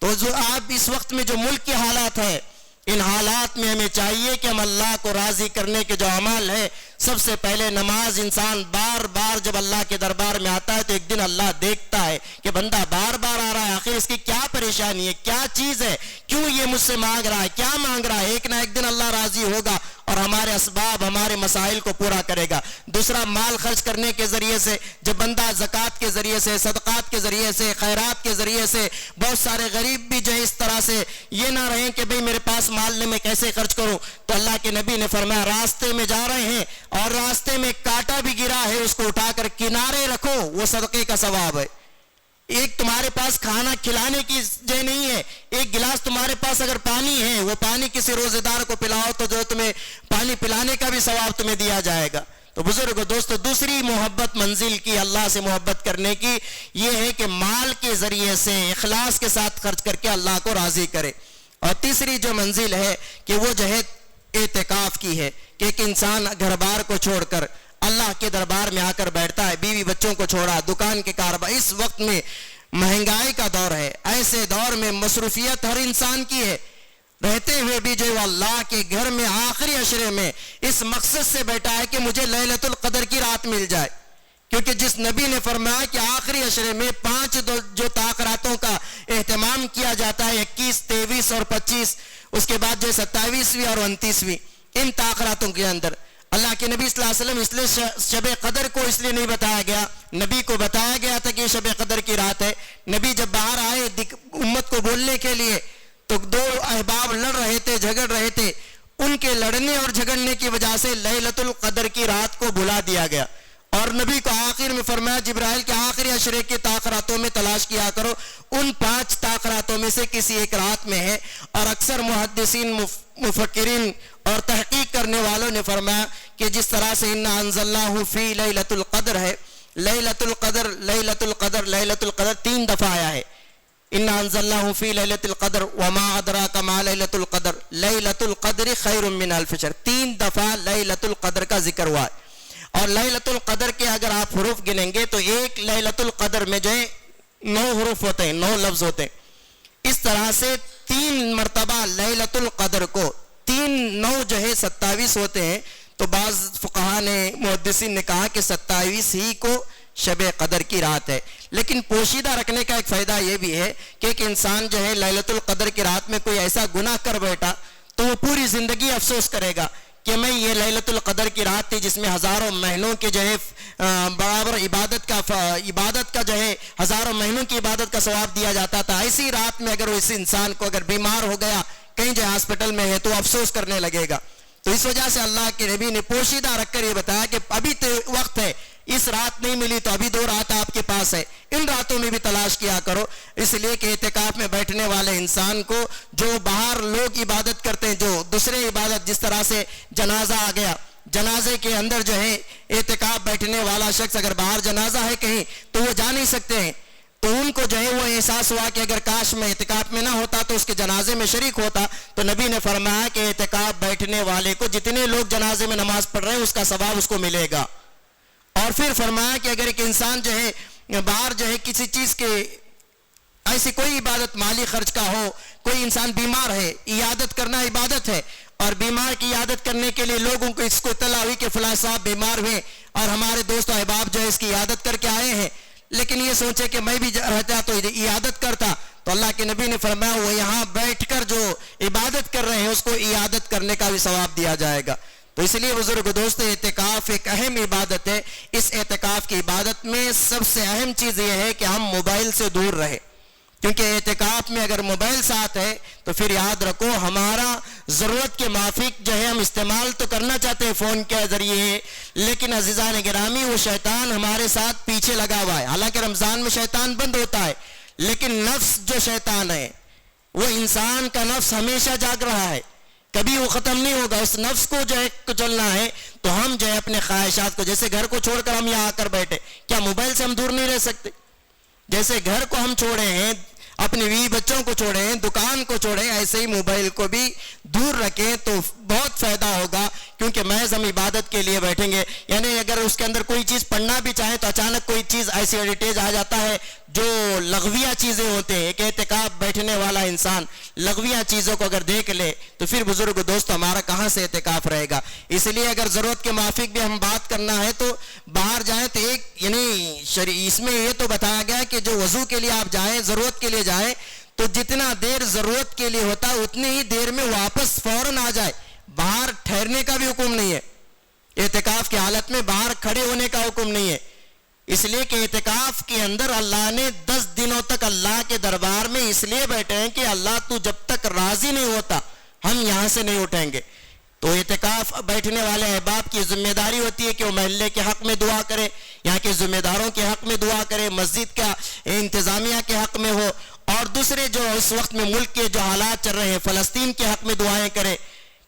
Speaker 1: تو جو آپ اس وقت میں جو ملک کے حالات ہیں, ان حالات میں ہمیں چاہیے کہ ہم اللہ کو راضی کرنے کے جو عمل ہے, سب سے پہلے نماز. انسان بار بار جب اللہ کے دربار میں آتا ہے تو ایک دن اللہ دیکھتا ہے کہ بندہ بار بار آ رہا ہے, آخر اس کی کیا پریشانی ہے, کیا چیز ہے, کیوں یہ مجھ سے مانگ رہا ہے, کیا مانگ رہا ہے. ایک نہ ایک دن اللہ راضی ہوگا اور ہمارے اسباب, ہمارے مسائل کو پورا کرے گا. دوسرا, مال خرچ کرنے کے ذریعے سے جب بندہ زکوٰۃ کے ذریعے سے, صدقات کے ذریعے سے, خیرات کے ذریعے سے, بہت سارے غریب بھی جو ہے اس طرح سے یہ نہ رہیں کہ بھئی میرے پاس مال نہیں, میں کیسے خرچ کروں. تو اللہ کے نبی نے فرمایا راستے میں جا رہے ہیں اور راستے میں کانٹا بھی گرا ہے, اس کو اٹھا کر کنارے رکھو, وہ صدقے کا ثواب ہے. ایک تمہارے پاس کھانا کھلانے کی جگہ نہیں ہے, ایک گلاس تمہارے پاس اگر پانی ہے, وہ پانی کسی روزے دار کو پلاؤ تو جو تمہیں پانی پلانے کا بھی ثواب تمہیں دیا جائے گا. تو بزرگ دوستو, دوسری محبت منزل کی, اللہ سے محبت کرنے کی, یہ ہے کہ مال کے ذریعے سے اخلاص کے ساتھ خرچ کر کے اللہ کو راضی کرے. اور تیسری جو منزل ہے کہ وہ جو ہے اعتکاف کی ہے, کہ ایک انسان گھر بار کو چھوڑ کر اللہ کے دربار میں آ کر بیٹھتا ہے, بیوی بچوں کو چھوڑا, دکان کے کاروبار. اس وقت میں مہنگائی کا دور ہے, ایسے دور میں مصروفیت ہر انسان کی ہے, رہتے ہوئے بھی جو وہ اللہ کے گھر میں آخری عشرے میں اس مقصد سے بیٹھا ہے کہ مجھے لیلۃ القدر کی رات مل جائے. کیونکہ جس نبی نے فرمایا کہ آخری عشرے میں 5 جو طاق راتوں کا اہتمام کیا جاتا ہے, 21, 23 اور 25, اس کے بعد جو 27ویں اور 29ویں, ان طاق راتوں کے اندر اللہ کے نبی صلی اللہ علیہ وسلم اس لیے شب قدر کو اس لیے نہیں بتایا گیا, نبی کو بتایا گیا تھا کہ شب قدر کی رات ہے. نبی جب باہر آئے امت کو بولنے کے لیے تو 2 احباب لڑ رہے تھے, جھگڑ رہے تھے, ان کے لڑنے اور جھگڑنے کی وجہ سے لیلۃ القدر کی رات کو بلا دیا گیا. اور نبی کو آخر میں فرمایا جبرائیل کے آخری عشرے کے طاق راتوں میں تلاش کیا کرو, ان 5 طاق راتوں میں سے کسی ایک رات میں ہے. اور اکثر محدثین, مفکرین اور تحقیق کرنے والوں نے فرمایا کہ جس طرح سے انا انزلناہ فی لیلۃ القدر ہے, لیلۃ القدر لیلۃ القدر لیلۃ القدر 3 دفعہ آیا ہے. انا انزلناہ فی لیلۃ القدر وما ادراک ما لیلۃ القدر لیلۃ القدر خیر من الف شہر, 3 دفعہ لیلۃ القدر کا ذکر ہوا ہے. اور لیلۃ القدر کے اگر آپ حروف گنیں گے تو ایک لیلۃ القدر میں جو ہے 9 حروف ہوتے ہیں, 9 لفظ ہوتے ہیں. اس طرح سے 3 مرتبہ لیلۃ القدر کو, 9 جو ہے 27 ہوتے ہیں. تو بعض فقہا نے, محدثین نے کہا کہ 27 ہی کو شب قدر کی رات ہے. لیکن پوشیدہ رکھنے کا ایک فائدہ یہ بھی ہے کہ ایک انسان جو ہے لیلۃ القدر کی رات میں کوئی ایسا گناہ کر بیٹھا تو وہ پوری زندگی افسوس کرے گا کہ میں یہ لیلۃ القدر کی رات تھی جس میں ہزاروں مہینوں کے جو ہے برابر عبادت کا جو ہے ہزاروں مہینوں کی عبادت کا ثواب دیا جاتا تھا. ایسی رات میں اگر وہ اس انسان کو اگر بیمار ہو گیا, کہیں جو ہاسپٹل میں ہے, تو افسوس کرنے لگے گا. تو اس وجہ سے اللہ کے نبی نے پوشیدہ رکھ کر یہ بتایا کہ ابھی تو وقت ہے, اس رات نہیں ملی تو ابھی 2 رات آپ کے پاس ہے, ان راتوں میں بھی تلاش کیا کرو. اس لیے کہ اعتکاف میں بیٹھنے والے انسان کو جو باہر لوگ عبادت کرتے ہیں, جو دوسرے عبادت, جس طرح سے جنازہ آ گیا, جنازے کے اندر جو ہے اعتکاف بیٹھنے والا شخص اگر باہر جنازہ ہے کہیں تو وہ جا نہیں سکتے ہیں, تو ان کو جو ہے وہ احساس ہوا کہ اگر کاش میں اعتکاف میں نہ ہوتا تو اس کے جنازے میں شریک ہوتا. تو نبی نے فرمایا کہ اعتکاف بیٹھنے والے کو جتنے لوگ جنازے میں نماز پڑھ رہے ہیں اس کا ثواب اس کو ملے گا. اور پھر فرمایا کہ اگر ایک انسان جو ہے باہر جو ہے کسی چیز کے ایسی کوئی عبادت مالی خرچ کا ہو, کوئی انسان بیمار ہے, عیادت کرنا عبادت ہے, اور بیمار کی عیادت کرنے کے لیے لوگوں کو اس کو اطلاع ہوئی کہ فلاں صاحب بیمار ہوئے اور ہمارے دوست و احباب جو ہے اس کی عیادت کر کے آئے ہیں, لیکن یہ سوچے کہ میں بھی رہتا تو عیادت کرتا, تو اللہ کے نبی نے فرمایا وہ یہاں بیٹھ کر جو عبادت کر رہے ہیں اس کو عیادت کرنے کا بھی ثواب دیا جائے گا. تو اس لیے بزرگ دوست, اعتکاف ایک اہم عبادت ہے. اس اعتکاف کی عبادت میں سب سے اہم چیز یہ ہے کہ ہم موبائل سے دور رہے, کیونکہ اعتکاف میں اگر موبائل ساتھ ہے تو پھر یاد رکھو ہمارا ضرورت کے موافق جو ہے ہم استعمال تو کرنا چاہتے ہیں فون کے ذریعے, لیکن عزیزان گرامی وہ شیطان ہمارے ساتھ پیچھے لگا ہوا ہے. حالانکہ رمضان میں شیطان بند ہوتا ہے, لیکن نفس جو شیطان ہے, وہ انسان کا نفس ہمیشہ جاگ رہا ہے, کبھی وہ ختم نہیں ہوگا. اس نفس کو جو ہے چلنا ہے تو ہم جو ہے اپنے خواہشات کو, جیسے گھر کو چھوڑ کر ہم یہاں آ کر بیٹھے, کیا موبائل سے ہم دور نہیں رہ سکتے؟ جیسے گھر کو ہم چھوڑے ہیں, اپنے بیوی بچوں کو چھوڑیں, دکان کو چھوڑیں, ایسے ہی موبائل کو بھی دور رکھیں تو بہت فائدہ ہوگا, کیونکہ محض ہم عبادت کے لیے بیٹھیں گے. یعنی اگر اس کے اندر کوئی چیز پڑھنا بھی چاہیں تو اچانک کوئی چیز ایسی ایڈیٹیج آ جاتا ہے جو لغویہ چیزیں ہوتے ہیں. ایک اعتکاف بیٹھنے والا انسان لغویہ چیزوں کو اگر دیکھ لے تو پھر بزرگ دوست ہمارا کہاں سے اعتکاف رہے گا. اس لیے اگر ضرورت کے موافق بھی ہم بات کرنا ہے تو باہر جائیں تو ایک یعنی اس میں یہ تو بتایا گیا کہ جو وضو کے لیے آپ جائیں, ضرورت کے لیے جائیں تو جتنا دیر ضرورت کے لیے ہوتا ہے اتنی ہی دیر میں واپس فوراً آ جائے. باہر ٹھہرنے کا بھی حکم نہیں ہے, اعتکاف کی حالت میں باہر کھڑے ہونے کا حکم نہیں ہے. اس لیے کہ اعتکاف کے اندر اللہ نے 10 دنوں تک اللہ کے دربار میں اس لیے بیٹھے ہیں کہ اللہ تو جب تک راضی نہیں ہوتا ہم یہاں سے نہیں اٹھیں گے. تو اعتکاف بیٹھنے والے احباب کی ذمہ داری ہوتی ہے کہ وہ محلے کے حق میں دعا کرے, یہاں کے ذمہ داروں کے حق میں دعا کرے, مسجد کا انتظامیہ کے حق میں ہو, اور دوسرے جو اس وقت میں ملک کے جو حالات چل رہے ہیں فلسطین کے حق میں دعائیں کرے,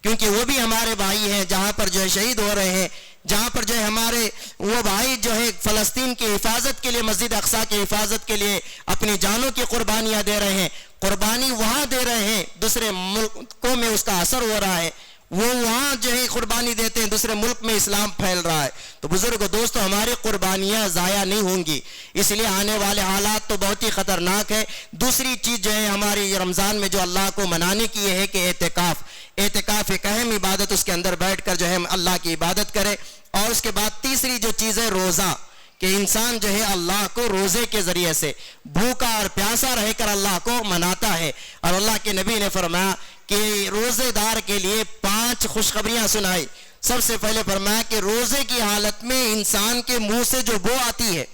Speaker 1: کیونکہ وہ بھی ہمارے بھائی ہیں جہاں پر جو ہے شہید ہو رہے ہیں, جہاں پر جو ہے ہمارے وہ بھائی جو ہے فلسطین کی حفاظت کے لیے, مسجد اقصیٰ کی حفاظت کے لیے اپنی جانوں کی قربانیاں دے رہے ہیں. قربانی وہاں دے رہے ہیں, دوسرے ملکوں میں اس کا اثر ہو رہا ہے, وہ وہاں جو ہے قربانی دیتے ہیں, دوسرے ملک میں اسلام پھیل رہا ہے. تو بزرگ دوستو ہماری قربانیاں ضائع نہیں ہوں گی, اس لیے آنے والے حالات تو بہت ہی خطرناک ہے. دوسری چیز جو ہے ہماری رمضان میں جو اللہ کو منانے کی یہ ہے کہ اعتکاف ایک اہم عبادت, اس کے اندر بیٹھ کر جو ہے اللہ کی عبادت کرے. اور اس کے بعد تیسری جو چیز ہے روزہ, کہ انسان جو ہے اللہ کو روزے کے ذریعے سے بھوکا اور پیاسا رہ کر اللہ کو مناتا ہے. اور اللہ کے نبی نے فرمایا کہ روزے دار کے لیے 5 خوشخبریاں سنائی. سب سے پہلے فرمایا کہ روزے کی حالت میں انسان کے منہ سے جو بو آتی ہے,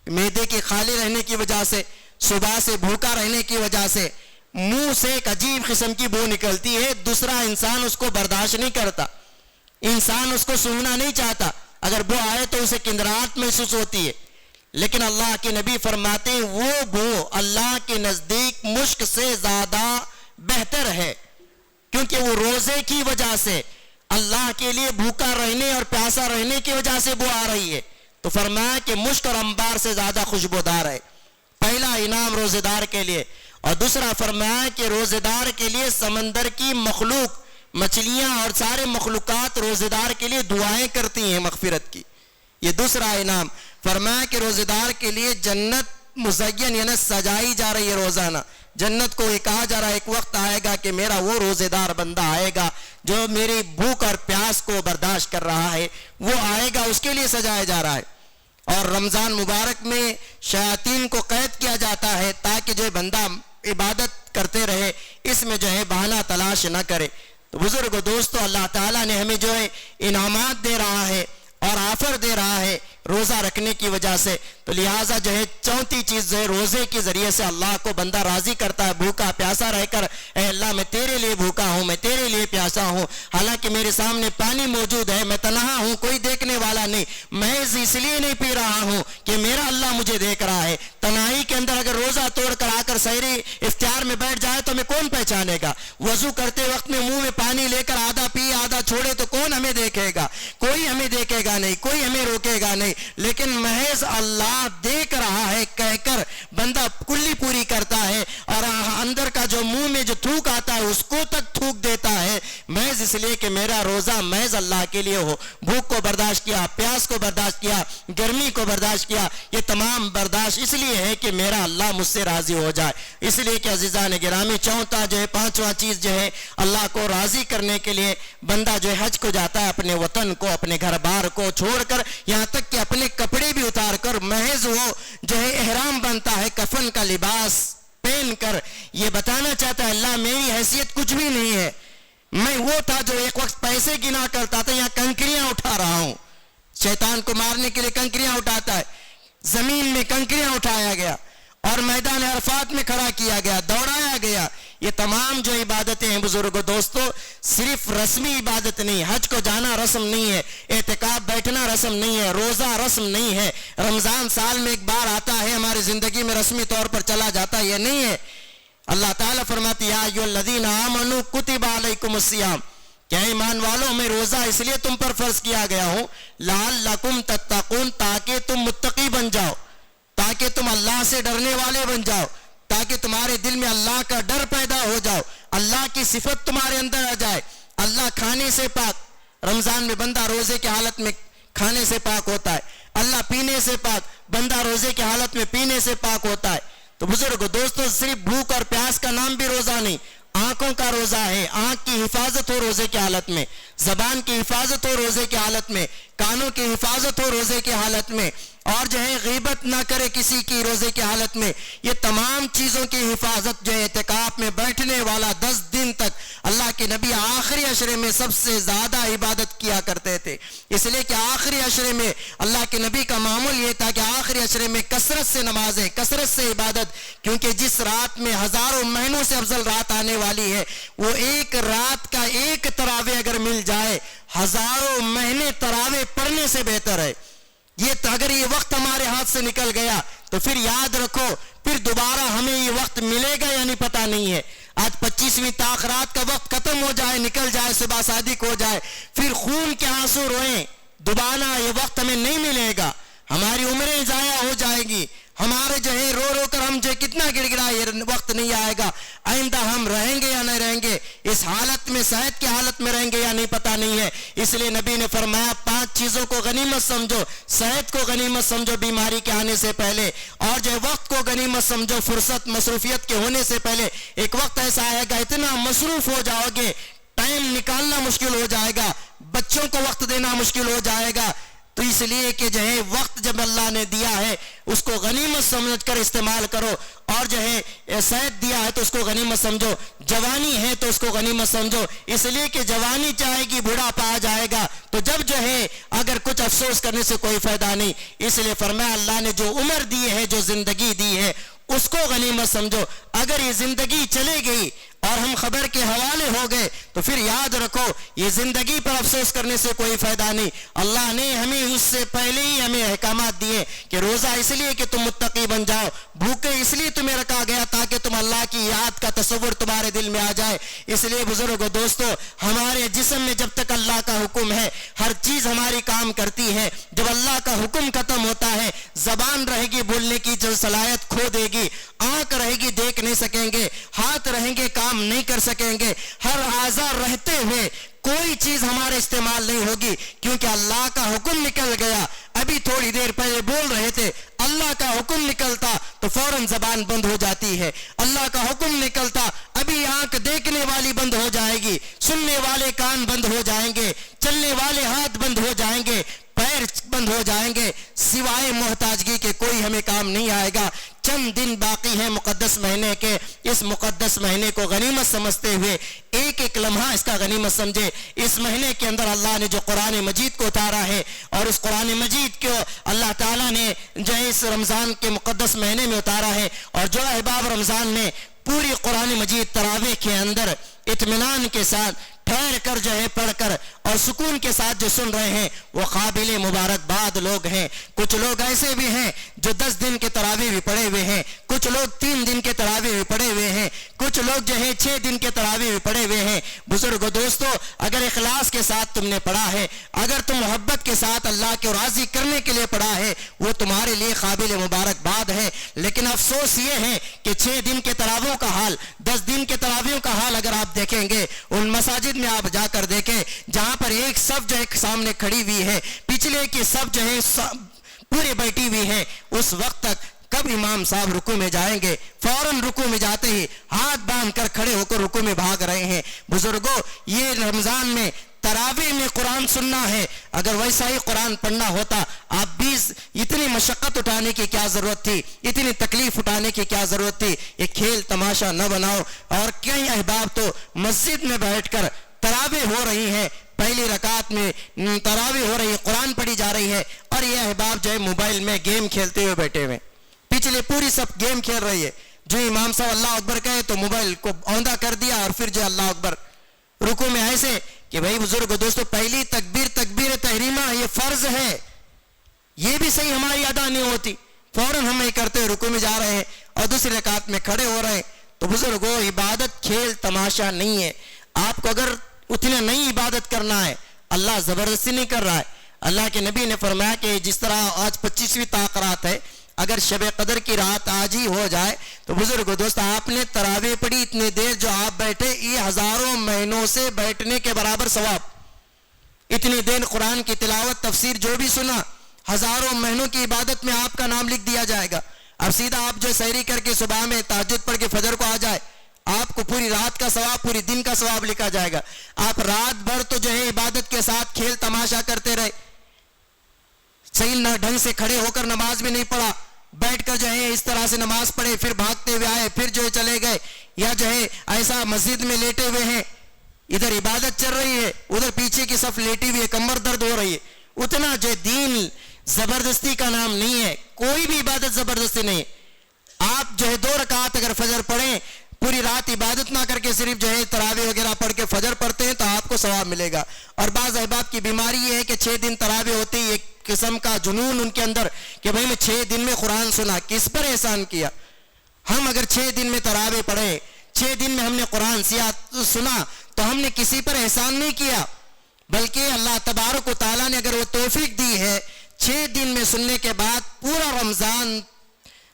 Speaker 1: معدے کے خالی رہنے کی وجہ سے, صبح سے بھوکا رہنے کی وجہ سے منہ سے ایک عجیب قسم کی بو نکلتی ہے, دوسرا انسان اس کو برداشت نہیں کرتا, انسان اس کو سونگنا نہیں چاہتا, اگر بو آئے تو اسے کندراہٹ محسوس ہوتی ہے. لیکن اللہ کے نبی فرماتے ہیں وہ بو اللہ کے نزدیک مشک سے زیادہ بہتر ہے, کیونکہ وہ روزے کی وجہ سے اللہ کے لیے بھوکا رہنے اور پیاسا رہنے کی وجہ سے بو آ رہی ہے. تو فرمایا کہ مشک اور انبار سے زیادہ خوشبودار ہے. پہلا انعام روزے دار کے لیے. اور دوسرا فرمایا کہ روزے دار کے لیے سمندر کی مخلوق, مچھلیاں اور سارے مخلوقات روزے دار کے لیے دعائیں کرتی ہیں مغفرت کی. یہ دوسرا انعام. فرمایا کہ روزے دار کے لیے جنت مزین یعنی سجائی جا رہی ہے روزانہ. جنت کو یہ کہا جا رہا ہے ایک وقت آئے گا کہ میرا وہ روزے دار بندہ آئے گا جو میری بھوک اور پیاس کو برداشت کر رہا ہے, وہ آئے گا, اس کے لیے سجایا جا رہا ہے. اور رمضان مبارک میں شیاطین کو قید کیا جاتا ہے تاکہ جو بندہ عبادت کرتے رہے, اس میں جو ہے بہانہ تلاش نہ کرے. تو بزرگ دوستو اللہ تعالیٰ نے ہمیں جو ہے انعامات دے رہا ہے اور آفر دے رہا ہے روزہ رکھنے کی وجہ سے. تو لہٰذا جو ہے چوتھی چیز جو ہے روزے کے ذریعے سے اللہ کو بندہ راضی کرتا ہے, بھوکا پیاسا رہ کر, اے اللہ میں تیرے لیے بھوکا ہوں, میں تیرے لیے پیاسا ہوں, حالانکہ میرے سامنے پانی موجود ہے, میں تنہا ہوں, کوئی دیکھنے والا نہیں, میں اس لیے نہیں پی رہا ہوں کہ میرا اللہ مجھے دیکھ رہا ہے. تنہائی کے اندر اگر روزہ توڑ کر آ کر سحری افطار میں بیٹھ جائے تو ہمیں کون پہچانے گا؟ وضو کرتے وقت میں منہ میں پانی لے کر آدھا پی آدھا چھوڑے تو کون ہمیں دیکھے گا؟ کوئی ہمیں دیکھے گا نہیں, کوئی ہمیں روکے گا نہیں. لیکن محض اللہ دیکھ رہا ہے کہہ کر بندہ کلی پوری کرتا ہے, اور اندر کا جو منہ میں جو تھوک آتا ہے اس کو تک تھوک دیتا ہے, محض اس لیے کہ میرا روزہ محض اللہ کے لیے ہو. بھوک کو برداشت کیا, پیاس کو برداشت کیا, گرمی کو برداشت کیا, یہ تمام برداشت اس لیے ہے کہ میرا اللہ مجھ سے راضی ہو جائے. اس لیے کہ عزیزان گرامی چوتھا جو ہے پانچواں چیز جو ہے اللہ کو راضی کرنے کے لیے بندہ جو ہے حج کو جاتا ہے, اپنے وطن کو, اپنے گھر بار کو چھوڑ کر, یہاں تک کہ اپنے کپڑے بھی اتار کر محض وہ جو ہے احرام بنتا ہے, کفن کا لباس پہن کر یہ بتانا چاہتا ہے اللہ میری حیثیت کچھ بھی نہیں ہے, میں وہ تھا جو ایک وقت پیسے گنا کرتا تھا, یہاں کنکریاں اٹھا رہا ہوں. شیطان کو مارنے کے لیے کنکریاں اٹھاتا ہے, زمین میں کنکریاں اٹھایا گیا اور میدان عرفات میں کھڑا کیا گیا, دوڑایا گیا. یہ تمام جو عبادتیں ہیں بزرگوں دوستو صرف رسمی عبادت نہیں, حج کو جانا رسم نہیں ہے, اعتکاف بیٹھنا رسم نہیں ہے, روزہ رسم نہیں ہے, رمضان سال میں ایک بار آتا ہے ہماری زندگی میں رسمی طور پر چلا جاتا ہے, یہ نہیں ہے. اللہ تعالیٰ فرماتی ہے یا ایھا الذین آمنوا کتب علیکم الصیام, کیا ایمان والوں میں روزہ اس لیے تم پر فرض کیا گیا ہوں لعلکم تتقون, تاکہ تم متقی بن جاؤ, تاکہ تم اللہ سے ڈرنے والے بن جاؤ, تاکہ تمہارے دل پاک ہوتا ہے, اللہ پینے سے پاک, بندہ روزے کی حالت میں پینے سے پاک ہوتا ہے. تو بزرگ دوستو, صرف بھوک اور پیاس کا نام بھی روزہ نہیں, آنکھوں کا روزہ ہے. آنکھ کی حفاظت ہو روزے کی حالت میں, زبان کی حفاظت ہو روزے کی حالت میں, کانوں کی حفاظت ہو روزے کی حالت میں, اور جو ہے غیبت نہ کرے کسی کی روزے کی حالت میں. یہ تمام چیزوں کی حفاظت جو ہے اعتکاف میں بیٹھنے والا 10 دن تک اللہ کے نبی آخری عشرے میں سب سے زیادہ عبادت کیا کرتے تھے. اس لیے کہ آخری عشرے میں اللہ کے نبی کا معمول یہ تھا کہ آخری عشرے میں کثرت سے نمازیں, کثرت سے عبادت, کیونکہ جس رات میں ہزاروں مہینوں سے افضل رات آنے والی ہے, وہ ایک رات کا ایک تراویح اگر مل جائے ہزاروں مہینے تراویح پڑھنے سے بہتر ہے. یہ اگر یہ وقت ہمارے ہاتھ سے نکل گیا تو پھر یاد رکھو, پھر دوبارہ ہمیں یہ وقت ملے گا یا نہیں پتہ نہیں ہے. آج 25ویں تاخرات کا وقت ختم ہو جائے, نکل جائے, صبح صادق ہو جائے, پھر خون کے آنسو روئیں, دوبارہ یہ وقت ہمیں نہیں ملے گا, ہماری عمریں ضائع ہو جائے گی, ہمارے جو ہے رو رو کر ہم جو کتنا گڑ گڑا, یہ وقت نہیں آئے گا. آئندہ ہم رہیں گے یا نہیں رہیں گے, اس حالت میں صحت کی حالت میں رہیں گے یا نہیں پتہ نہیں ہے. اس لیے نبی نے فرمایا 5 چیزوں کو غنیمت سمجھو, صحت کو غنیمت سمجھو بیماری کے آنے سے پہلے, اور جو وقت کو غنیمت سمجھو فرصت مصروفیت کے ہونے سے پہلے. ایک وقت ایسا آئے گا اتنا مصروف ہو جاؤ گے, ٹائم نکالنا مشکل ہو جائے گا, بچوں کو وقت دینا مشکل ہو جائے گا. تو اس لیے کہ جو ہے وقت جب اللہ نے دیا ہے اس کو غنیمت سمجھ کر استعمال کرو, اور جو ہے صحت دیا ہے تو اس کو غنیمت سمجھو, جوانی ہے تو اس کو غنیمت سمجھو. اس لیے کہ جوانی چاہے گی, بڑھاپا آ جائے گا تو جب جو ہے اگر کچھ افسوس کرنے سے کوئی فائدہ نہیں. اس لیے فرمایا اللہ نے جو عمر دی ہے, جو زندگی دی ہے, اس کو غنیمت سمجھو. اگر یہ زندگی چلے گئی اور ہم خبر کے حوالے ہو گئے تو پھر یاد رکھو یہ زندگی پر افسوس کرنے سے کوئی فائدہ نہیں. اللہ نے ہمیں اس سے پہلے ہی ہمیں احکامات دیے کہ روزہ اس لیے کہ تم متقی بن جاؤ, بھوکے اس لیے تمہیں رکھا گیا تاکہ تم اللہ کی یاد کا تصور تمہارے دل میں آ جائے. اس لیے بزرگو دوستو, ہمارے جسم میں جب تک اللہ کا حکم ہے ہر چیز ہماری کام کرتی ہے. جب اللہ کا حکم ختم ہوتا ہے, زبان رہے گی بولنے کی جو صلاحیت کھو دے گی, آنکھ رہے گی دیکھ نہیں سکیں گے, ہاتھ رہیں گے کام نہیں کر سکیں گے, ہر اعضاء رہتے ہوئے کوئی چیز ہمارے استعمال نہیں ہوگی, کیونکہ اللہ کا حکم نکل گیا. ابھی تھوڑی دیر پہلے بول رہے تھے, اللہ کا حکم نکلتا تو فوراً زبان بند ہو جاتی ہے. اللہ کا حکم نکلتا ابھی آنکھ دیکھنے والی بند ہو جائے گی, سننے والے کان بند ہو جائیں گے, چلنے والے ہاتھ بند ہو جائیں گے, پیر بند ہو جائیں گے, سوائے محتاجگی کے کوئی ہمیں کام نہیں آئے گا. چند دن باقی ہیں مقدس مہینے کے, اس مقدس مہینے کو غنیمت سمجھتے ہوئے ایک ایک لمحہ اس کا غنیمت سمجھے. اس مہینے کے اندر اللہ نے جو قرآن مجید کو اتارا ہے, اور اس قرآن مجید کو اللہ تعالیٰ نے جو اس رمضان کے مقدس مہینے میں اتارا ہے, اور جو احباب رمضان میں پوری قرآن مجید تراویح کے اندر اطمینان کے ساتھ ٹھہر کر جو ہے پڑھ کر اور سکون کے ساتھ جو سن رہے ہیں, وہ قابل مبارکباد لوگ ہیں. کچھ لوگ ایسے بھی ہیں جو 10 دن کے تراویح بھی پڑھے ہوئے ہیں, کچھ لوگ 3 دن کے تراویح بھی پڑھے ہوئے ہیں, کچھ لوگ جو ہے 6 دن کے تراویح بھی پڑھے ہوئے ہیں. بزرگو دوستو, اگر اخلاص کے ساتھ تم نے پڑھا ہے, اگر تم محبت کے ساتھ اللہ کو راضی کرنے کے لیے پڑھا ہے, وہ تمہارے لیے قابل مبارکباد ہے. لیکن افسوس یہ ہے کہ 6 دن کے تراویح کا حال, 10 دن کے تراویح کا حال اگر آپ دیکھیں گے, ان مساجد میں آپ جا کر دیکھیں جہاں پر ایک صف جو ہے سامنے کھڑی ہوئی ہے, پچھلے کی صف جو ہے پورے بیٹھی ہوئی ہے, اس وقت تک کب امام صاحب رکوع میں جائیں گے, فوراً رکوع میں جاتے ہی ہاتھ باندھ کر کھڑے ہو کر رکوع میں بھاگ رہے ہیں. بزرگوں, یہ رمضان میں تراویح میں قرآن سننا ہے. اگر ویسا ہی قرآن پڑھنا ہوتا, آپ 20 اتنی مشقت اٹھانے کی کیا ضرورت تھی, اتنی تکلیف اٹھانے کی کیا ضرورت تھی. یہ کھیل تماشا نہ بناؤ. اور کئی احباب تو مسجد میں بیٹھ کر تراویح ہو رہی ہے, پہلی رکعت میں تراویح ہو رہی ہے, قرآن پڑھی جا رہی ہے, اور یہ احباب جو ہے موبائل میں گیم کھیلتے ہوئے بیٹھے ہوئے, پچھلے پوری سب گیم کھیل رہی ہے. جو امام صاحب اللہ اکبر کہے تو موبائل کو اوندھا کر دیا, اور پھر جو اللہ اکبر رکوع میں ایسے کہ بھائی بزرگ دوستو, پہلی تکبیر تحریمہ یہ فرض ہے, یہ بھی صحیح ہماری ادا نہیں ہوتی, فوراً ہم یہ کرتے ہوئے رکوع میں جا رہے ہیں اور دوسری رکعت میں کھڑے ہو رہے ہیں. تو بزرگو, عبادت کھیل تماشا نہیں ہے. آپ کو اگر اتنا نہیں عبادت کرنا ہے, اللہ زبردستی نہیں کر رہا ہے. اللہ کے نبی نے فرمایا کہ جس طرح آج 25ویں تاخرات ہے, اگر شب قدر کی رات آج ہی ہو جائے تو بزرگو دوست, آپ نے تراویح پڑھی اتنی دیر جو آپ بیٹھے, یہ ہزاروں مہینوں سے بیٹھنے کے برابر ثواب. اتنی دیر قرآن کی تلاوت تفسیر جو بھی سنا, ہزاروں مہینوں کی عبادت میں آپ کا نام لکھ دیا جائے گا. اب سیدھا آپ جو سحری کر کے صبح میں تہجد پڑھ کے فجر کو آ جائے, آپ کو پوری رات کا ثواب, پوری دن کا ثواب لکھا جائے گا. آپ رات بھر تو جو ہے عبادت کے ساتھ کھیل تماشا کرتے رہے, صحیح نہ ڈھنگ سے کھڑے ہو کر نماز بھی نہیں پڑھا, بیٹھ کر جو ہے اس طرح سے نماز پڑھے, پھر بھاگتے ہوئے آئے, پھر جو ہے چلے گئے, یا جو ہے ایسا مسجد میں لیٹے ہوئے ہیں, ادھر عبادت چل رہی ہے, ادھر پیچھے کی صف لیٹی ہوئی ہے, کمر درد ہو رہی ہے. اتنا جو دین زبردستی کا نام نہیں ہے, کوئی بھی عبادت زبردستی نہیں ہے. آپ جو ہے 2 رکعت اگر فجر پڑھیں, پوری رات عبادت نہ کر کے صرف جو ہے تراویح وغیرہ پڑھ کے فجر پڑھتے ہیں تو آپ کو ثواب ملے گا. اور بعض احباب کی بیماری یہ ہے کہ 6 دن تراویح ہوتی ہے, ایک قسم کا جنون ان کے اندر کہ بھئی میں 6 دن میں قرآن سنا. کس پر احسان کیا؟ ہم اگر 6 دن میں تراویح پڑھے, 6 دن میں ہم نے قرآن سنا, تو ہم نے کسی پر احسان نہیں کیا, بلکہ اللہ تبارک و تعالیٰ نے اگر وہ توفیق دی ہے 6 دن میں سننے کے بعد پورا رمضان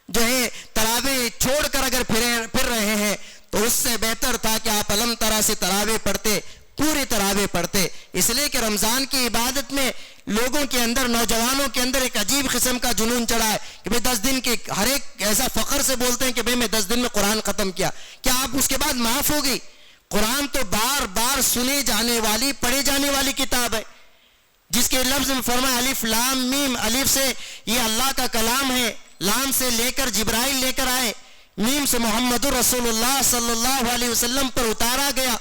Speaker 1: جو ہے تراویح چھوڑ کر اگر پھر رہے ہیں, تو اس سے بہتر تھا کہ آپ علم طرح سے تراویح پڑھتے, پوری تراویح پڑھتے. اس لیے کہ رمضان کی عبادت میں لوگوں کے اندر, نوجوانوں کے اندر ایک عجیب قسم کا جنون چڑھا ہے کہ بھئی 10 دن کے, ہر ایک ایسا فخر سے بولتے ہیں کہ بھئی میں 10 دن میں قرآن ختم کیا. کیا آپ اس کے بعد معاف ہو گئی؟ قرآن تو بار بار سنے جانے والی, پڑھے جانے والی کتاب ہے, جس کے لفظ میں فرمایا الف لام میم. الف سے یہ اللہ کا کلام ہے, لام سے لے کر جبرائیل لے کر آئے, میم سے محمد رسول اللہ صلی اللہ علیہ وسلم پر اتارا گیا.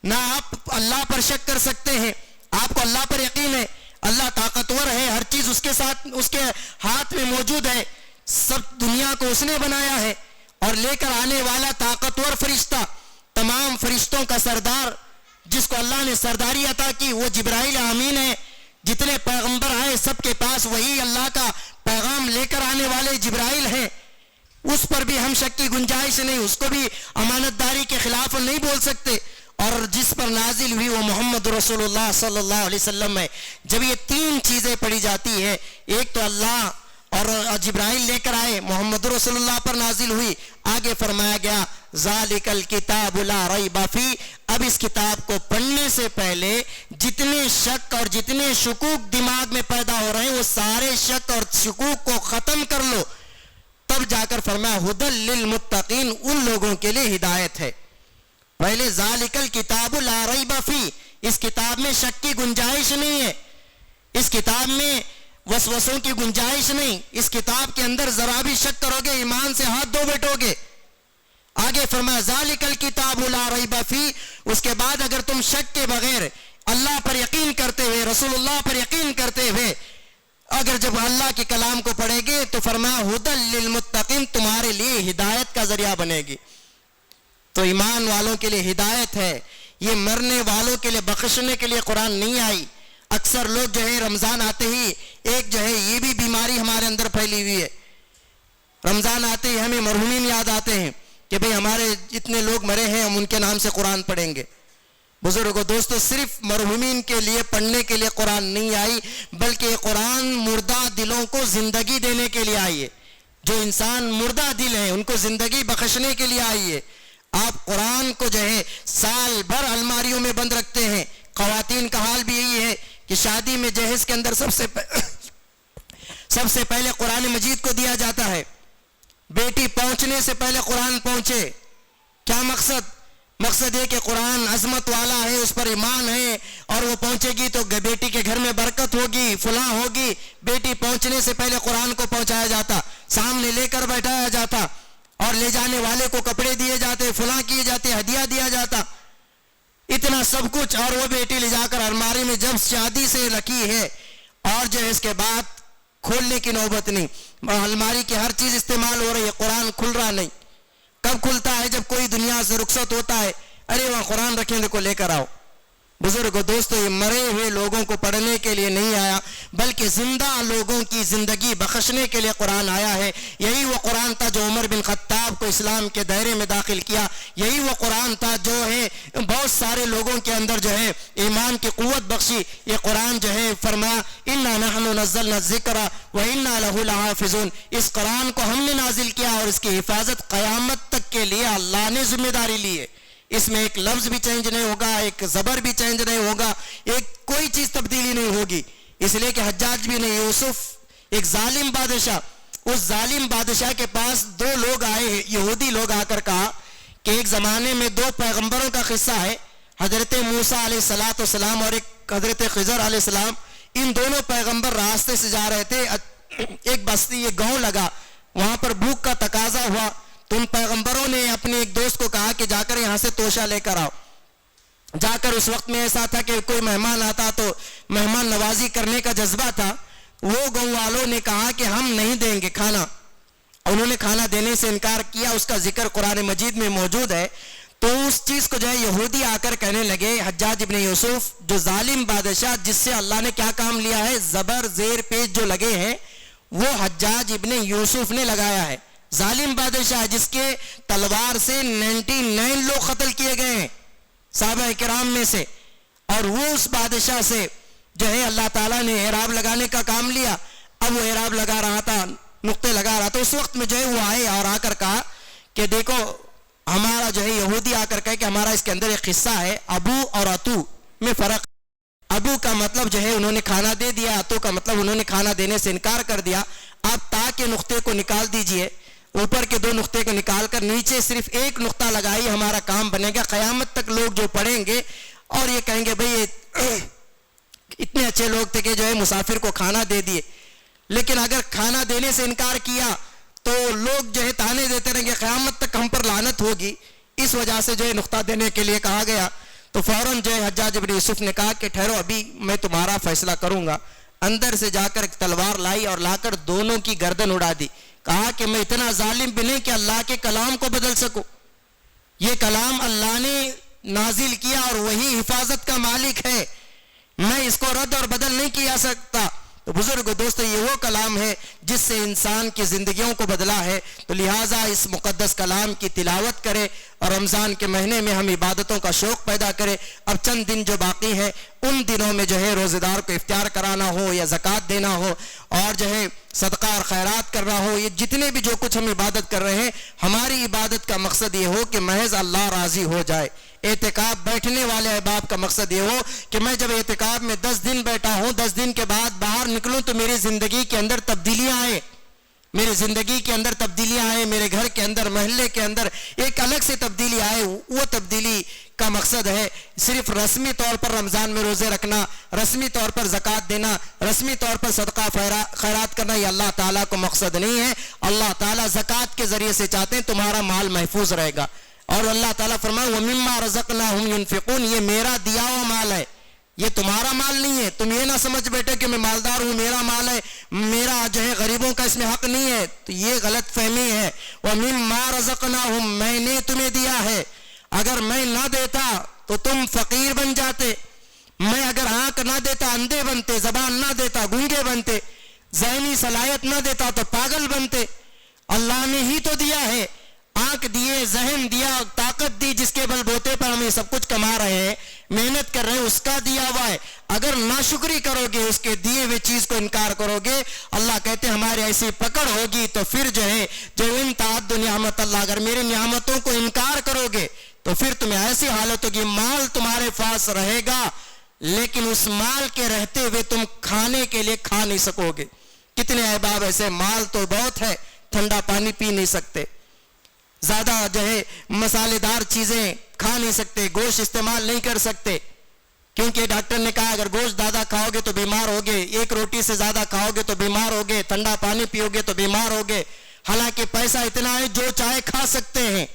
Speaker 1: نہ آپ اللہ پر شک کر سکتے ہیں, آپ کو اللہ پر یقین ہے, اللہ طاقتور ہے, ہر چیز اس کے ساتھ, اس کے ہاتھ میں موجود ہے, سب دنیا کو اس نے بنایا ہے, اور لے کر آنے والا طاقتور فرشتہ, تمام فرشتوں کا سردار, جس کو اللہ نے سرداری عطا کی, وہ جبرائیل امین ہے. جتنے پیغمبر آئے سب کے پاس وہی اللہ کا پیغام لے کر آنے والے جبرائیل ہیں, اس پر بھی ہم شک کی گنجائش نہیں, اس کو بھی امانت داری کے خلاف نہیں بول سکتے. اور جس پر نازل ہوئی وہ محمد رسول اللہ صلی اللہ علیہ وسلم ہے. جب یہ 3 چیزیں پڑھی جاتی ہے, ایک تو اللہ اور جبرائیل لے کر آئے, محمد رسول اللہ پر نازل ہوئی, آگے فرمایا گیا ذالک الکتاب لا ریب فیہ. اب اس کتاب کو پڑھنے سے پہلے جتنے شک اور جتنے شکوک دماغ میں پیدا ہو رہے ہیں, وہ سارے شک اور شکوک کو ختم کر لو. تب جا کر فرمایا ھدی للمتقین, ان لوگوں کے لیے ہدایت ہے. پہلے ذالک الکتاب لا ریب فیہ, اس کتاب میں شک کی گنجائش نہیں ہے, اس کتاب میں وسوسوں کی گنجائش نہیں. اس کتاب کے اندر ذرا بھی شک کرو گے ایمان سے ہاتھ دھو بیٹھو گے. آگے فرمایا ذالک الکتاب لا ریب فیہ. اس کے بعد اگر تم شک کے بغیر اللہ پر یقین کرتے ہوئے, رسول اللہ پر یقین کرتے ہوئے اگر جب اللہ کے کلام کو پڑھیں گے تو فرمایا ھدی للمتقین, تمہارے لیے ہدایت کا ذریعہ بنے گی. تو ایمان والوں کے لیے ہدایت ہے, یہ مرنے والوں کے لیے, بخشنے کے لیے قرآن نہیں آئی. اکثر لوگ جو ہے رمضان آتے ہی ایک جو ہے یہ بھی بیماری ہمارے اندر پھیلی ہوئی ہے, رمضان آتے ہی ہمیں مرحومین یاد آتے ہیں کہ بھئی ہمارے جتنے لوگ مرے ہیں ہم ان کے نام سے قرآن پڑھیں گے. بزرگوں دوستو, صرف مرحومین کے لیے پڑھنے کے لیے قرآن نہیں آئی, بلکہ قرآن مردہ دلوں کو زندگی دینے کے لیے آئی ہے. جو انسان مردہ دل ہیں ان کو زندگی بخشنے کے لیے آئی ہے. آپ قرآن کو جو ہے سال بھر الماریوں میں بند رکھتے ہیں. خواتین کا حال بھی یہی ہے کہ شادی میں جہیز کے اندر سب سے پہلے قرآن مجید کو دیا جاتا ہے. بیٹی پہنچنے سے پہلے قرآن پہنچے. کیا مقصد؟ مقصد یہ کہ قرآن عظمت والا ہے, اس پر ایمان ہے, اور وہ پہنچے گی تو بیٹی کے گھر میں برکت ہوگی, فلاں ہوگی. بیٹی پہنچنے سے پہلے قرآن کو پہنچایا جاتا, سامنے لے کر بیٹھایا جاتا, اور لے جانے والے کو کپڑے دیے جاتے, فلاں کیے جاتے, ہدیہ دیا جاتا, اتنا سب کچھ. اور وہ بیٹی لے جا کر الماری میں جب شادی سے رکھی ہے, اور جو ہے اس کے بعد کھولنے کی نوبت نہیں. الماری کی ہر چیز استعمال ہو رہی ہے, قرآن کھل رہا نہیں. کب کھلتا ہے؟ جب کوئی دنیا سے رخصت ہوتا ہے, ارے وہاں قرآن رکھیں دیکھو لے کر آؤ. بزرگوں دوستو, یہ مرے ہوئے لوگوں کو پڑھنے کے لیے نہیں آیا, بلکہ زندہ لوگوں کی زندگی بخشنے کے لیے قرآن آیا ہے. یہی وہ قرآن تھا جو عمر بن خطاب کو اسلام کے دائرے میں داخل کیا. یہی وہ قرآن تھا جو ہے بہت سارے لوگوں کے اندر جو ہے ایمان کی قوت بخشی. یہ قرآن جو ہے فرمایا انا نحن نزلنا الذکر وانا لہ لحافظون. اس قرآن کو ہم نے نازل کیا اور اس کی حفاظت قیامت تک کے لیے اللہ نے ذمہ داری لی ہے. اس میں ایک لفظ بھی چینج نہیں ہوگا, ایک زبر بھی چینج نہیں ہوگا, ایک کوئی چیز تبدیلی نہیں ہوگی. اس لیے کہ حجاج بن یوسف ایک ظالم بادشاہ، اس ظالم بادشاہ کے پاس دو لوگ آئے، یہودی لوگ آ کر کہا کہ ایک زمانے میں دو پیغمبروں کا قصہ ہے، حضرت موسیٰ علیہ السلام اور ایک حضرت خضر علیہ السلام. ان دونوں پیغمبر راستے سے جا رہے تھے، ایک بستی، ایک گاؤں لگا، وہاں پر بھوک کا تقاضا ہوا تو ان پیغمبروں نے اپنے ایک دوست کو کہا کہ جا کر یہاں سے توشہ لے کر آؤ. جا کر اس وقت میں ایسا تھا کہ کوئی مہمان آتا تو مہمان نوازی کرنے کا جذبہ تھا. وہ گاؤں والوں نے کہا کہ ہم نہیں دیں گے کھانا، انہوں نے کھانا دینے سے انکار کیا. اس کا ذکر قرآن مجید میں موجود ہے. تو اس چیز کو جو ہے یہودی آ کر کہنے لگے، حجاج ابن یوسف جو ظالم بادشاہ جس سے اللہ نے کیا کام لیا ہے، زبر زیر پیش جو لگے ہیں وہ حجاج ابن یوسف نے لگایا ہے. ظالم بادشاہ جس کے تلوار سے 99 لوگ قتل کیے گئے ہیں صحابہ کرام میں سے، اور وہ اس بادشاہ سے جو ہے اللہ تعالیٰ نے اعراب لگانے کا کام لیا. اب وہ اعراب لگا رہا تھا، نقطے لگا رہا تھا. اس وقت میں جو ہے وہ آئے اور آ کر کہا کہ دیکھو ہمارا جو ہے یہودی آ کر کہے کہ ہمارا اس کے اندر ایک قصہ ہے، ابو اور اتو میں فرق. ابو کا مطلب جو ہے انہوں نے کھانا دے دیا، اتو کا مطلب انہوں نے کھانا دینے سے انکار کر دیا. آپ تا کے نقطے کو نکال دیجئے، اوپر کے دو نقطے کو نکال کر نیچے صرف ایک نقطہ لگائی، ہمارا کام بنے گا. قیامت تک لوگ جو پڑھیں گے اور یہ کہیں گے بھئی اتنے اچھے لوگ تھے کہ جو ہے مسافر کو کھانا دے دیے، لیکن اگر کھانا دینے سے انکار کیا تو لوگ جو ہے تانے دیتے رہیں گے، قیامت تک ہم پر لعنت ہوگی. اس وجہ سے جو ہے نقطہ دینے کے لیے کہا گیا. تو فوراً جو ہے حجاج ابن یوسف نے کہا کہ ٹھہرو، ابھی میں تمہارا فیصلہ کروں گا. اندر سے جا کر ایک تلوار لائی اور لا کر دونوں کی گردن اڑا دی. کہا کہ میں اتنا ظالم بھی نہیں کہ اللہ کے کلام کو بدل سکوں. یہ کلام اللہ نے نازل کیا اور وہی حفاظت کا مالک ہے، میں اس کو رد اور بدل نہیں کیا سکتا. تو بزرگ دوستو، یہ وہ کلام ہے جس سے انسان کی زندگیوں کو بدلا ہے. تو لہٰذا اس مقدس کلام کی تلاوت کرے اور رمضان کے مہینے میں ہم عبادتوں کا شوق پیدا کرے. اب چند دن جو باقی ہیں ان دنوں میں جو ہے روزے دار کو افطار کرانا ہو یا زکوٰۃ دینا ہو اور جو ہے صدقہ اور خیرات کرنا ہو، یہ جتنے بھی جو کچھ ہم عبادت کر رہے ہیں، ہماری عبادت کا مقصد یہ ہو کہ محض اللہ راضی ہو جائے. اعتکاف بیٹھنے والے احباب کا مقصد یہ ہو کہ میں جب اعتکاف میں 10 دن بیٹھا ہوں، 10 دن کے بعد باہر نکلوں تو میری زندگی کے اندر تبدیلیاں آئیں، میری زندگی کے اندر تبدیلیاں آئیں، میرے گھر کے اندر، محلے کے اندر ایک الگ سے تبدیلی آئے. وہ تبدیلی کا مقصد ہے صرف رسمی طور پر رمضان میں روزے رکھنا، رسمی طور پر زکوٰۃ دینا، رسمی طور پر صدقہ خیرات کرنا. یہ اللہ تعالیٰ کو مقصد نہیں ہے. اللہ تعالیٰ زکوٰۃ کے ذریعے سے چاہتے ہیں تمہارا مال محفوظ رہے گا. اور اللہ تعالیٰ فرمائے وَمِمَّا رَزَقْنَاهُمْ يُنْفِقُونَ، یہ میرا دیا ہوا مال ہے، یہ تمہارا مال نہیں ہے. تم یہ نہ سمجھ بیٹھے کہ میں مالدار ہوں، میرا مال ہے، میرا جو ہے غریبوں کا اس میں حق نہیں ہے. تو یہ غلط فہمی ہے. وَمِمَّا رَزَقْنَاهُمْ، میں نے تمہیں دیا ہے. اگر میں نہ دیتا تو تم فقیر بن جاتے، میں اگر آنکھ نہ دیتا اندھے بنتے، زبان نہ دیتا گونگے بنتے، ذہنی صلاحیت نہ دیتا تو پاگل بنتے. اللہ نے ہی تو دیا ہے، آنکھ دیے، ذہن دیا، طاقت دی، جس کے بل بوتے پر ہم یہ سب کچھ کما رہے ہیں، محنت کر رہے ہیں، اس کا دیا ہوا ہے. اگر ناشکری کرو گے، اس کے دیے ہوئے چیز کو انکار کرو گے، اللہ کہتے ہیں ہماری ایسی پکڑ ہوگی تو پھر جو ہے جو ان تعد نعمت اللہ، اگر میری نعمتوں کو انکار کرو گے تو پھر تمہیں ایسی حالت ہوگی مال تمہارے پاس رہے گا لیکن اس مال کے رہتے ہوئے تم کھانے کے لیے کھا نہیں سکو گے. کتنے احباب ایسے، مال تو بہت ہے، ٹھنڈا پانی پی نہیں سکتے، زیادہ جو ہے مسالے دار چیزیں کھا نہیں سکتے، گوشت استعمال نہیں کر سکتے، کیونکہ ڈاکٹر نے کہا اگر گوشت زیادہ کھاؤ گے تو بیمار ہوگے، ایک روٹی سے زیادہ کھاؤ گے تو بیمار ہوگے، ٹھنڈا پانی پیو گے تو بیمار ہوگے. حالانکہ پیسہ اتنا ہے جو چاہے کھا سکتے ہیں.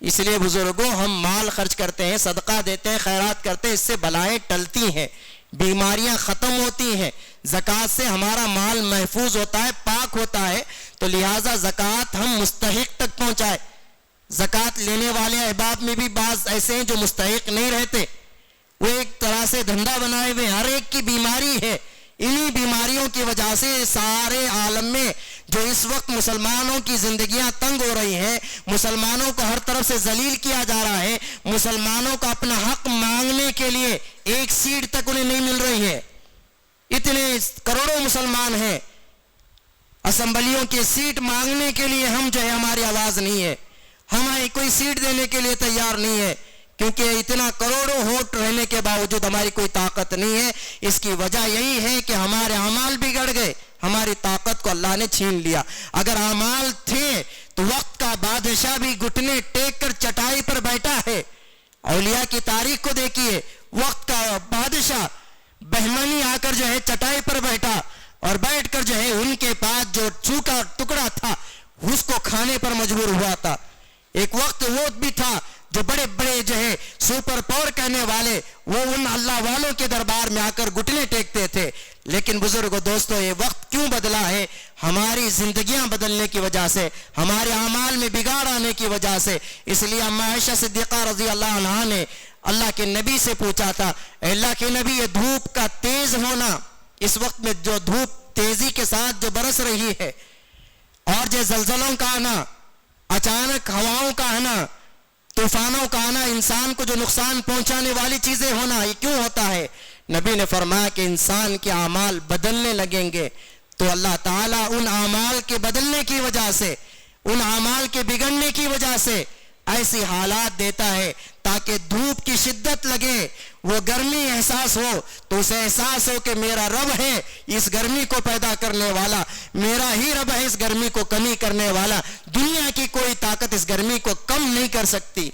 Speaker 1: اس لیے بزرگوں، ہم مال خرچ کرتے ہیں، صدقہ دیتے ہیں، خیرات کرتے ہیں، اس سے بلائیں ٹلتی ہیں، بیماریاں ختم ہوتی ہیں. زکوٰۃ سے ہمارا مال محفوظ ہوتا ہے، پاک ہوتا ہے. تو لہٰذا زکوٰۃ ہم مستحق تک پہنچائے. زکوٰۃ لینے والے احباب میں بھی بعض ایسے ہیں جو مستحق نہیں رہتے، وہ ایک طرح سے دھندا بنائے ہوئے، ہر ایک کی بیماری ہے. انہی بیماریوں کی وجہ سے سارے عالم میں جو اس وقت مسلمانوں کی زندگیاں تنگ ہو رہی ہیں، مسلمانوں کو ہر طرف سے ذلیل کیا جا رہا ہے، مسلمانوں کو اپنا حق مانگنے کے لیے ایک سیٹ تک انہیں نہیں مل رہی ہے. اتنے کروڑوں مسلمان ہیں، اسمبلیوں کی سیٹ مانگنے کے لیے ہم جو ہے ہماری آواز نہیں ہے، ہمیں کوئی سیٹ دینے کے لیے تیار نہیں ہے، کیونکہ اتنا کروڑوں ووٹ رہنے کے باوجود ہماری کوئی طاقت نہیں ہے. اس کی وجہ یہی ہے کہ ہمارے اعمال بگڑ گئے، ہماری طاقت کو اللہ نے چھین لیا. اگر اعمال تھے تو وقت کا بادشاہ بھی گھٹنے ٹیک کر چٹائی پر بیٹھا ہے. اولیاء کی تاریخ کو دیکھیے, وقت کا بادشاہ بہمانی آ کر جو ہے چٹائی پر بیٹھا اور بیٹھ کر جو ہے ان کے پاس جو چوکا ٹکڑا تھا اس کو کھانے پر مجبور ہوا تھا. ایک وقت وہ بھی تھا جو بڑے بڑے جو ہے سپر پاور کہنے والے وہ ان اللہ والوں کے دربار میں آ کر گھٹنے ٹیکتے تھے. لیکن بزرگوں دوستوں, یہ وقت کیوں بدلا ہے؟ ہماری زندگیاں بدلنے کی وجہ سے, ہمارے اعمال میں بگاڑ آنے کی وجہ سے. اس لیے اما عائشہ صدیقہ رضی اللہ عنہا نے اللہ کے نبی سے پوچھا تھا, اے اللہ کے نبی, یہ دھوپ کا تیز ہونا, اس وقت میں جو دھوپ تیزی کے ساتھ جو برس رہی ہے, اور جو زلزلوں کا آنا, اچانک ہواؤں کا آنا, طوفانوں کا آنا, انسان کو جو نقصان پہنچانے والی چیزیں ہونا, یہ کیوں ہوتا ہے؟ نبی نے فرمایا کہ انسان کے اعمال بدلنے لگیں گے تو اللہ تعالیٰ ان اعمال کے بدلنے کی وجہ سے, ان اعمال کے بگڑنے کی وجہ سے ایسی حالات دیتا ہے تاکہ دھوپ کی شدت لگے, وہ گرمی احساس ہو تو اسے احساس ہو کہ میرا رب ہے اس گرمی کو پیدا کرنے والا, میرا ہی رب ہے اس گرمی کو کمی کرنے والا, دنیا کی کوئی طاقت اس گرمی کو کم نہیں کر سکتی.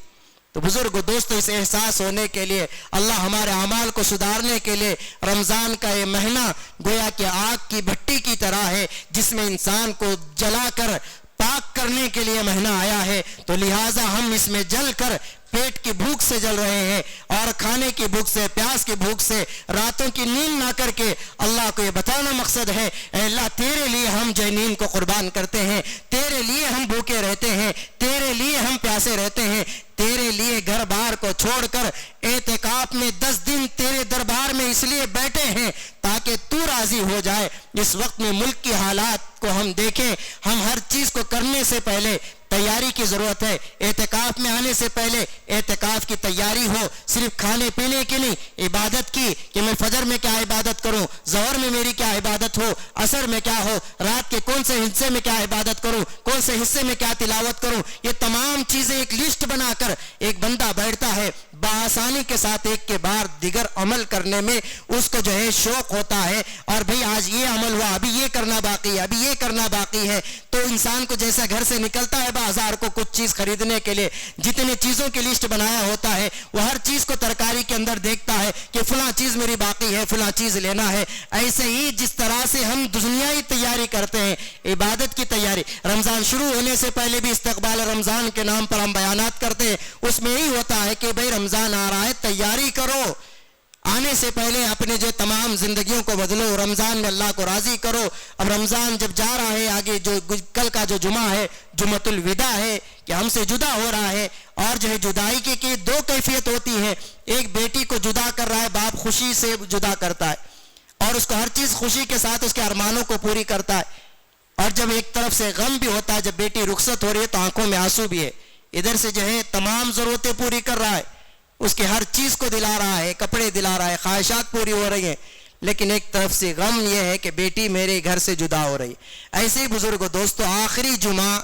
Speaker 1: تو بزرگ دوستو, اس احساس ہونے کے لیے, اللہ ہمارے اعمال کو سدھارنے کے لیے رمضان کا یہ مہینہ گویا کہ آگ کی بھٹی کی طرح ہے جس میں انسان کو جلا کر پاک کرنے کے لیے مہینہ آیا ہے. تو لہٰذا ہم اس میں جل کر پیٹ کی بھوک سے جل رہے ہیں اور کھانے کی بھوک سے, پیاس کی بھوک سے, راتوں کی نیند نہ کر کے اللہ کو یہ بتانا مقصد ہے, اے اللہ تیرے لیے ہم جو نیند کو قربان کرتے ہیں, تیرے لیے ہم بھوکے رہتے ہیں, تیرے لیے ہم پیاسے رہتے ہیں, تیرے لیے گھر بار کو چھوڑ کر اعتکاف میں 10 دن تیرے دربار میں اس لیے بیٹھے ہیں تاکہ تو راضی ہو جائے. اس وقت میں ملک کی حالات کو ہم دیکھیں, ہم ہر چیز کو کرنے سے پہلے تیاری کی ضرورت ہے. اعتکاف میں آنے سے پہلے اعتکاف کی تیاری ہو, صرف کھانے پینے کی نہیں, عبادت کی کہ میں فجر میں کیا عبادت کروں, ظہر میں میری کیا عبادت ہو, عصر میں کیا ہو, رات کے کون سے حصے میں کیا عبادت کروں, کون سے حصے میں کیا تلاوت کروں. یہ تمام چیزیں ایک لسٹ بنا کر ایک بندہ بیٹھتا ہے, بآسانی کے ساتھ ایک کے بعد دیگر عمل کرنے میں اس کو جو ہے شوق ہوتا ہے. اور بھئی آج یہ عمل ہوا, ابھی یہ کرنا باقی ہے, ابھی یہ کرنا باقی ہے. تو انسان کو جیسا گھر سے نکلتا ہے بازار کو کچھ چیز خریدنے کے لیے, جتنے چیزوں کی لسٹ بنایا ہوتا ہے وہ ہر چیز کو ترکاری کے اندر دیکھتا ہے کہ فلاں چیز میری باقی ہے, فلاں چیز لینا ہے. ایسے ہی جس طرح سے ہم دنیائی تیاری کرتے ہیں, عبادت کی تیاری, رمضان شروع ہونے سے پہلے بھی استقبال رمضان کے نام پر ہم بیانات کرتے ہیں, اس میں یہی ہوتا ہے کہ بھئی رمضان آ رہا ہے, تیاری کرو, آنے سے پہلے اپنے جو تمام زندگیوں کو بدلو, رمضان میں اللہ کو راضی کرو. اب رمضان جب جا رہا ہے, آگے جو کل کا جو جمعہ ہے جمعۃ الوداع ہے کہ ہم سے جدا ہو رہا ہے, اور جو ہے جدائی کی 2 کیفیت ہوتی ہے. ایک بیٹی کو جدا کر رہا ہے, باپ خوشی سے جدا کرتا ہے اور اس کو ہر چیز خوشی کے ساتھ اس کے ارمانوں کو پوری کرتا ہے, اور جب ایک طرف سے غم بھی ہوتا ہے, جب بیٹی رخصت ہو رہی ہے تو آنکھوں میں آنسو بھی ہے. ادھر سے جو ہے تمام ضرورتیں پوری کر رہا ہے, اس کے ہر چیز کو دلا رہا ہے, کپڑے دلا رہا ہے, خواہشات پوری ہو رہی ہیں, لیکن ایک طرف سے غم یہ ہے کہ بیٹی میرے گھر سے جدا ہو رہی. ایسے ہی بزرگوں دوستو, آخری جمعہ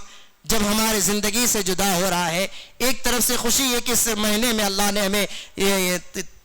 Speaker 1: جب ہمارے زندگی سے جدا ہو رہا ہے, ایک طرف سے خوشی ہے کہ اس مہینے میں اللہ نے ہمیں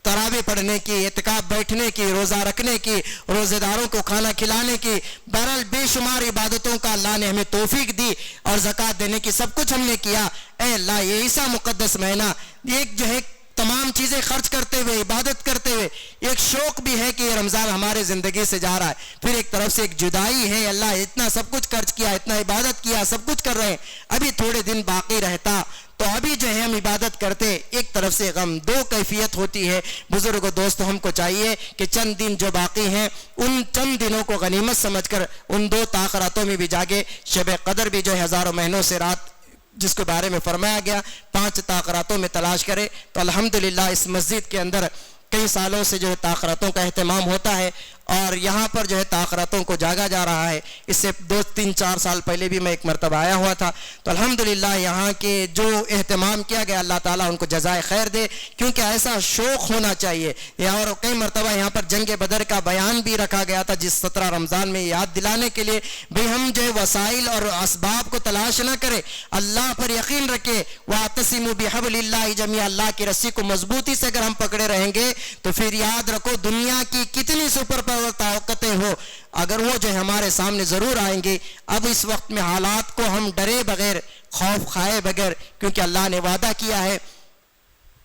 Speaker 1: تراویح پڑھنے کی, اعتکاف بیٹھنے کی, روزہ رکھنے کی, روزے داروں کو کھانا کھلانے کی, بہرحال بے شمار عبادتوں کا اللہ نے ہمیں توفیق دی, اور زکوٰۃ دینے کی, سب کچھ ہم نے کیا. اے اللہ, یہ ایسا مقدس مہینہ, ایک جو ہے تمام چیزیں خرچ کرتے ہوئے, عبادت کرتے ہوئے, ایک شوق بھی ہے کہ یہ رمضان ہمارے زندگی سے جا رہا ہے. پھر ایک طرف سے ایک جدائی ہے, اللہ اتنا سب کچھ خرچ کیا, اتنا عبادت کیا, سب کچھ کر رہے ہیں, ابھی تھوڑے دن باقی رہتا تو ابھی جو ہے ہم عبادت کرتے. ایک طرف سے غم, 2 کیفیت ہوتی ہے. بزرگوں دوستو, ہم کو چاہیے کہ چند دن جو باقی ہیں ان چند دنوں کو غنیمت سمجھ کر ان 2 تاخراتوں میں بھی جاگے. شب قدر بھی جو ہے ہزاروں مہینوں سے رات جس کے بارے میں فرمایا گیا 5 تاخراتوں میں تلاش کرے. تو الحمدللہ اس مسجد کے اندر کئی سالوں سے جو ہے تاخراتوں کا اہتمام ہوتا ہے, اور یہاں پر جو ہے تاخراتوں کو جاگا جا رہا ہے. اس سے 2-3-4 سال پہلے بھی میں ایک مرتبہ آیا ہوا تھا. تو الحمدللہ یہاں کے جو اہتمام کیا گیا, اللہ تعالیٰ ان کو جزائے خیر دے, کیونکہ ایسا شوق ہونا چاہیے. اور کئی مرتبہ یہاں پر جنگ بدر کا بیان بھی رکھا گیا تھا, جس 17 رمضان میں یاد دلانے کے لیے بھئی ہم جو وسائل اور اسباب کو تلاش نہ کریں, اللہ پر یقین رکھے. وَاعْتَصِمُوا بِحَبْلِ اللَّهِ جَمِيعًا, اللہ کی رسی کو مضبوطی سے اگر ہم پکڑے رہیں گے تو پھر یاد رکھو دنیا کی کتنی سپر و طاقتیں ہو، اگر وہ جو ہے ہمارے سامنے ضرور آئیں گے. اب اس وقت میں حالات کو ہم ڈرے بغیر، خوف کھائے بغیر، کیونکہ اللہ نے وعدہ کیا ہے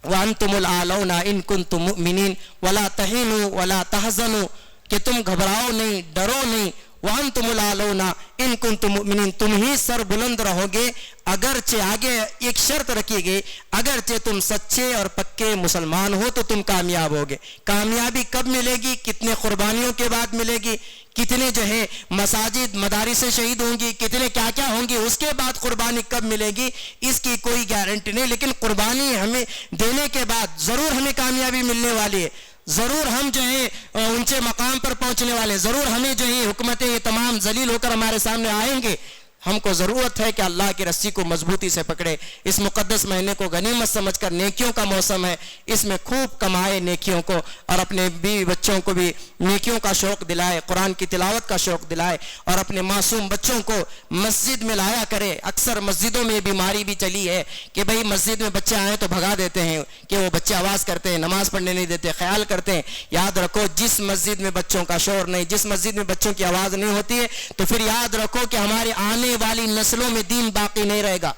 Speaker 1: وَأَنْتُمُ الْأَعْلَوْنَ إِن كُنتُم مُؤْمِنِينَ وَلَا تَهِنُوا وَلَا تَحْزَنُوا، کہ تم گھبراؤ نہیں، ڈرو نہیں. وَأَنْتُمُ الْأَعْلَوْنَ إِن كُنتُم مُؤْمِنِينَ، تم ہی سر بلند رہو گے. اگرچہ آگے ایک شرط رکھی گئی، اگرچہ تم سچے اور پکے مسلمان ہو تو تم کامیاب ہوگے. کامیابی کب ملے گی؟ کتنے قربانیوں کے بعد ملے گی، کتنے جو ہے مساجد مدارس شہید ہوں گی، کتنے کیا کیا ہوں گی، اس کے بعد قربانی کب ملے گی اس کی کوئی گارنٹی نہیں. لیکن قربانی ہمیں دینے کے بعد ضرور ہمیں کامیابی ملنے والی ہے، ضرور ہم جو ہے اونچے مقام پر پہنچنے والے، ضرور ہمیں جو ہے حکومتیں یہ تمام ذلیل ہو کر ہمارے سامنے آئیں گے. ہم کو ضرورت ہے کہ اللہ کی رسی کو مضبوطی سے پکڑے. اس مقدس مہینے کو غنیمت سمجھ کر، نیکیوں کا موسم ہے، اس میں خوب کمائے نیکیوں کو، اور اپنے بیوی بچوں کو بھی نیکیوں کا شوق دلائے، قرآن کی تلاوت کا شوق دلائے، اور اپنے معصوم بچوں کو مسجد میں لایا کرے. اکثر مسجدوں میں بیماری بھی چلی ہے کہ بھئی مسجد میں بچے آئیں تو بھگا دیتے ہیں کہ وہ بچے آواز کرتے ہیں، نماز پڑھنے نہیں دیتے، خیال کرتے ہیں. یاد رکھو، جس مسجد میں بچوں کا شور نہیں، جس مسجد میں بچوں کی آواز نہیں ہوتی ہے، تو پھر یاد رکھو کہ ہمارے آنے والی نسلوں میں دین باقی نہیں رہے گا.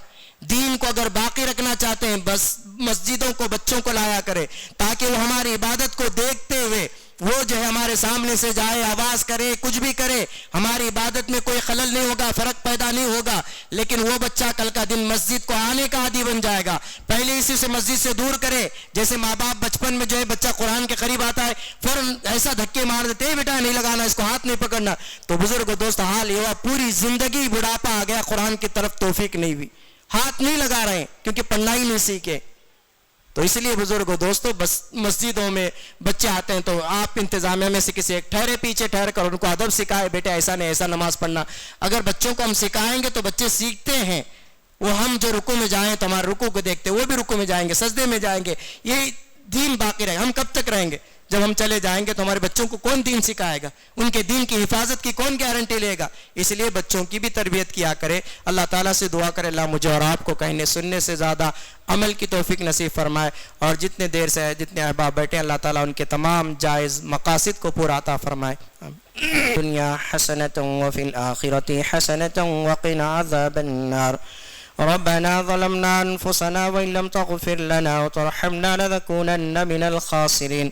Speaker 1: دین کو اگر باقی رکھنا چاہتے ہیں، بس مسجدوں کو بچوں کو لایا کرے، تاکہ وہ ہماری عبادت کو دیکھتے ہوئے وہ جو ہے ہمارے سامنے سے جائے، آواز کرے، کچھ بھی کرے، ہماری عبادت میں کوئی خلل نہیں ہوگا، فرق پیدا نہیں ہوگا. لیکن وہ بچہ کل کا دن مسجد کو آنے کا عادی بن جائے گا. پہلے اسی سے مسجد سے دور کرے. جیسے ماں باپ بچپن میں جو ہے بچہ قرآن کے قریب آتا ہے فوراً ایسا دھکے مار دیتے ہیں، بیٹا نہیں لگانا، اس کو ہاتھ نہیں پکڑنا. تو بزرگ دوست، حال یہ ہوا پوری زندگی بڑھاپا آ گیا، قرآن کی طرف توفیق نہیں ہوئی، ہاتھ نہیں لگا رہے ہیں کیونکہ پڑھنا ہی نہیں سیکھے. تو اس لیے بزرگوں دوستوں، بس مسجدوں میں بچے آتے ہیں تو آپ انتظامیہ میں سے کسی ایک ٹھہرے، پیچھے ٹھہر کر ان کو ادب سکھائے، بیٹے ایسا نہیں، ایسا نماز پڑھنا. اگر بچوں کو ہم سکھائیں گے تو بچے سیکھتے ہیں. وہ ہم جو رکوع میں جائیں تو ہمارے رکوع کو دیکھتے، وہ بھی رکوع میں جائیں گے، سجدے میں جائیں گے. یہ دین باقی رہے. ہم کب تک رہیں گے؟ جب ہم چلے جائیں گے تو ہمارے بچوں کو کون دین سکھائے گا؟ ان کے دین کی حفاظت کی کون گارنٹی لے گا؟ اس لیے بچوں کی بھی تربیت کیا کرے. اللہ تعالیٰ سے دعا کرے اللہ مجھے اور آپ کو کہنے سننے سے زیادہ عمل کی توفیق نصیب فرمائے. اور جتنے دیر سے جتنے احباب بیٹھے اللہ تعالیٰ ان کے تمام جائز مقاصد کو پورا عطا فرمائے. دنیا حسنۃ وفی الآخرۃ حسنۃ وقنا عذاب النار. ربنا ظلمنا انفسنا وان لم تغفر لنا وترحمنا لنكونن من الخاسرین.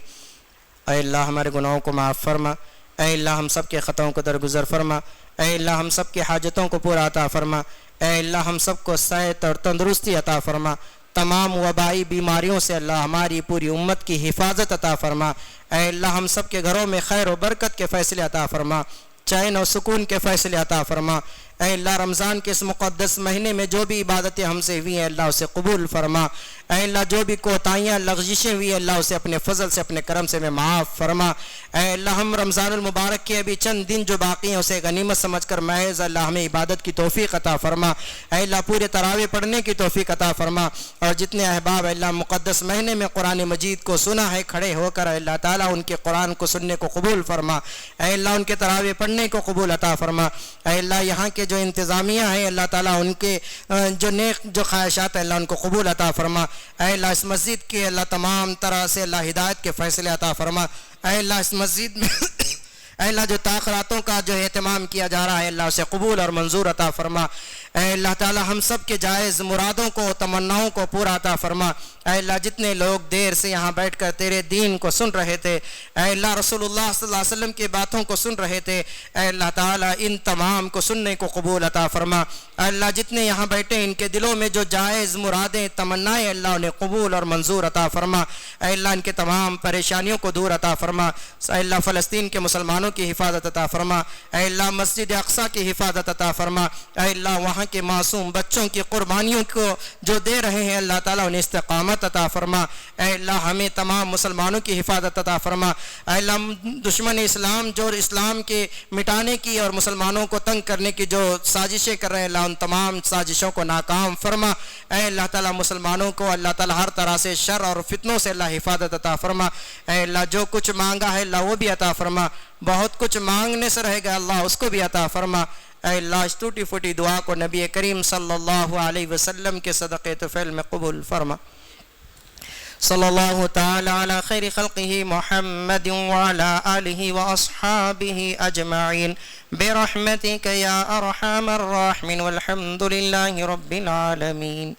Speaker 1: اے اللہ ہمارے گناہوں کو معاف فرما، اے اللہ ہم سب کے خطاؤں کو درگزر فرما، اے اللہ ہم سب کی حاجتوں کو پورا عطا فرما، اے اللہ ہم سب کو صحت اور تندرستی عطا فرما. تمام وبائی بیماریوں سے اللہ ہماری پوری امت کی حفاظت عطا فرما. اے اللہ ہم سب کے گھروں میں خیر و برکت کے فیصلے عطا فرما، چین و سکون کے فیصلے عطا فرما. اے اللہ رمضان کے اس مقدس مہینے میں جو بھی عبادتیں ہم سے ہوئی ہیں اللہ اسے قبول فرما. اے اللہ جو بھی کوتاہیاں لغزشیں ہوئی ہیں اللہ اسے اپنے فضل سے اپنے کرم سے میں معاف فرما. اے اللہ ہم رمضان المبارک کے ابھی چند دن جو باقی ہیں اسے غنیمت سمجھ کر محض اللہ ہمیں عبادت کی توفیق عطا فرما. اے اللہ پورے تراویح پڑھنے کی توفیق عطا فرما. اور جتنے احباب اللہ مقدس مہینے میں قرآن مجید کو سنا ہے کھڑے ہو کر اللہ تعالیٰ ان کے قرآن کو سننے کو قبول فرما. اے اللہ ان کے تراویح پڑھنے کو قبول عطا فرما. اے اللہ یہاں کے جو انتظامیہ ہیں اللہ تعالیٰ ان کے جو نیک جو خواہشات ہیں اللہ ان کو قبول عطا فرما. اے اللہ اس مسجد کے اللہ تمام طرح سے اللہ ہدایت کے فیصلے عطا فرما. اے اللہ اس مسجد میں اے اللہ جو تاخیراتوں کا جو اہتمام کیا جا رہا ہے اللہ اسے قبول اور منظور عطا فرما. اے اللہ تعالیٰ ہم سب کے جائز مرادوں کو تمناؤں کو پورا عطا فرما. اے اللہ جتنے لوگ دیر سے یہاں بیٹھ کر تیرے دین کو سن رہے تھے، اے اللہ رسول اللہ صلی اللہ علیہ وسلم کی باتوں کو سن رہے تھے، اے اللہ تعالیٰ ان تمام کو سننے کو قبول عطا فرما. اے اللہ جتنے یہاں بیٹھے ان کے دلوں میں جو جائز مرادیں تمنائیں اللہ انہیں قبول اور منظور عطا فرما. اے اللہ ان کے تمام پریشانیوں کو دور عطا فرما. اے اللہ فلسطین کے مسلمانوں کی حفاظت عطا فرما. اے اللہ مسجد اقصیٰ کی حفاظت عطا فرما. اے اللہ وہاں کے معصوم بچوں کی قربانیوں کو جو دے رہے ہیں اللہ تعالیٰ انہیں استقامت عطا فرما. اے اللہ ہمیں تمام مسلمانوں کی حفاظت عطا فرما. اے اللہ دشمن اسلام جو اسلام کے مٹانے کی اور مسلمانوں کو تنگ کرنے کی جو سازشیں کر رہے ہیں اللہ ان تمام سازشوں کو ناکام فرما. اے اللہ تعالیٰ مسلمانوں کو اللہ تعالیٰ ہر طرح سے شر اور فتنوں سے اللہ حفاظت عطا فرما. اے اللہ جو کچھ مانگا ہے اللہ وہ بھی عطا فرما. بہت کچھ مانگنے سے رہے گا اللہ اس کو بھی عطا فرما. اے اللہ اس ٹوٹی پھوٹی دعا کو نبی کریم صلی اللہ علیہ وسلم کے صدقے طفیل میں قبول فرما. صلی اللہ تعالی علی خیر خلقہ محمد وعلی آلہ واصحابہ اجمعین برحمتک یا ارحم الراحمین والحمد للہ رب العالمین.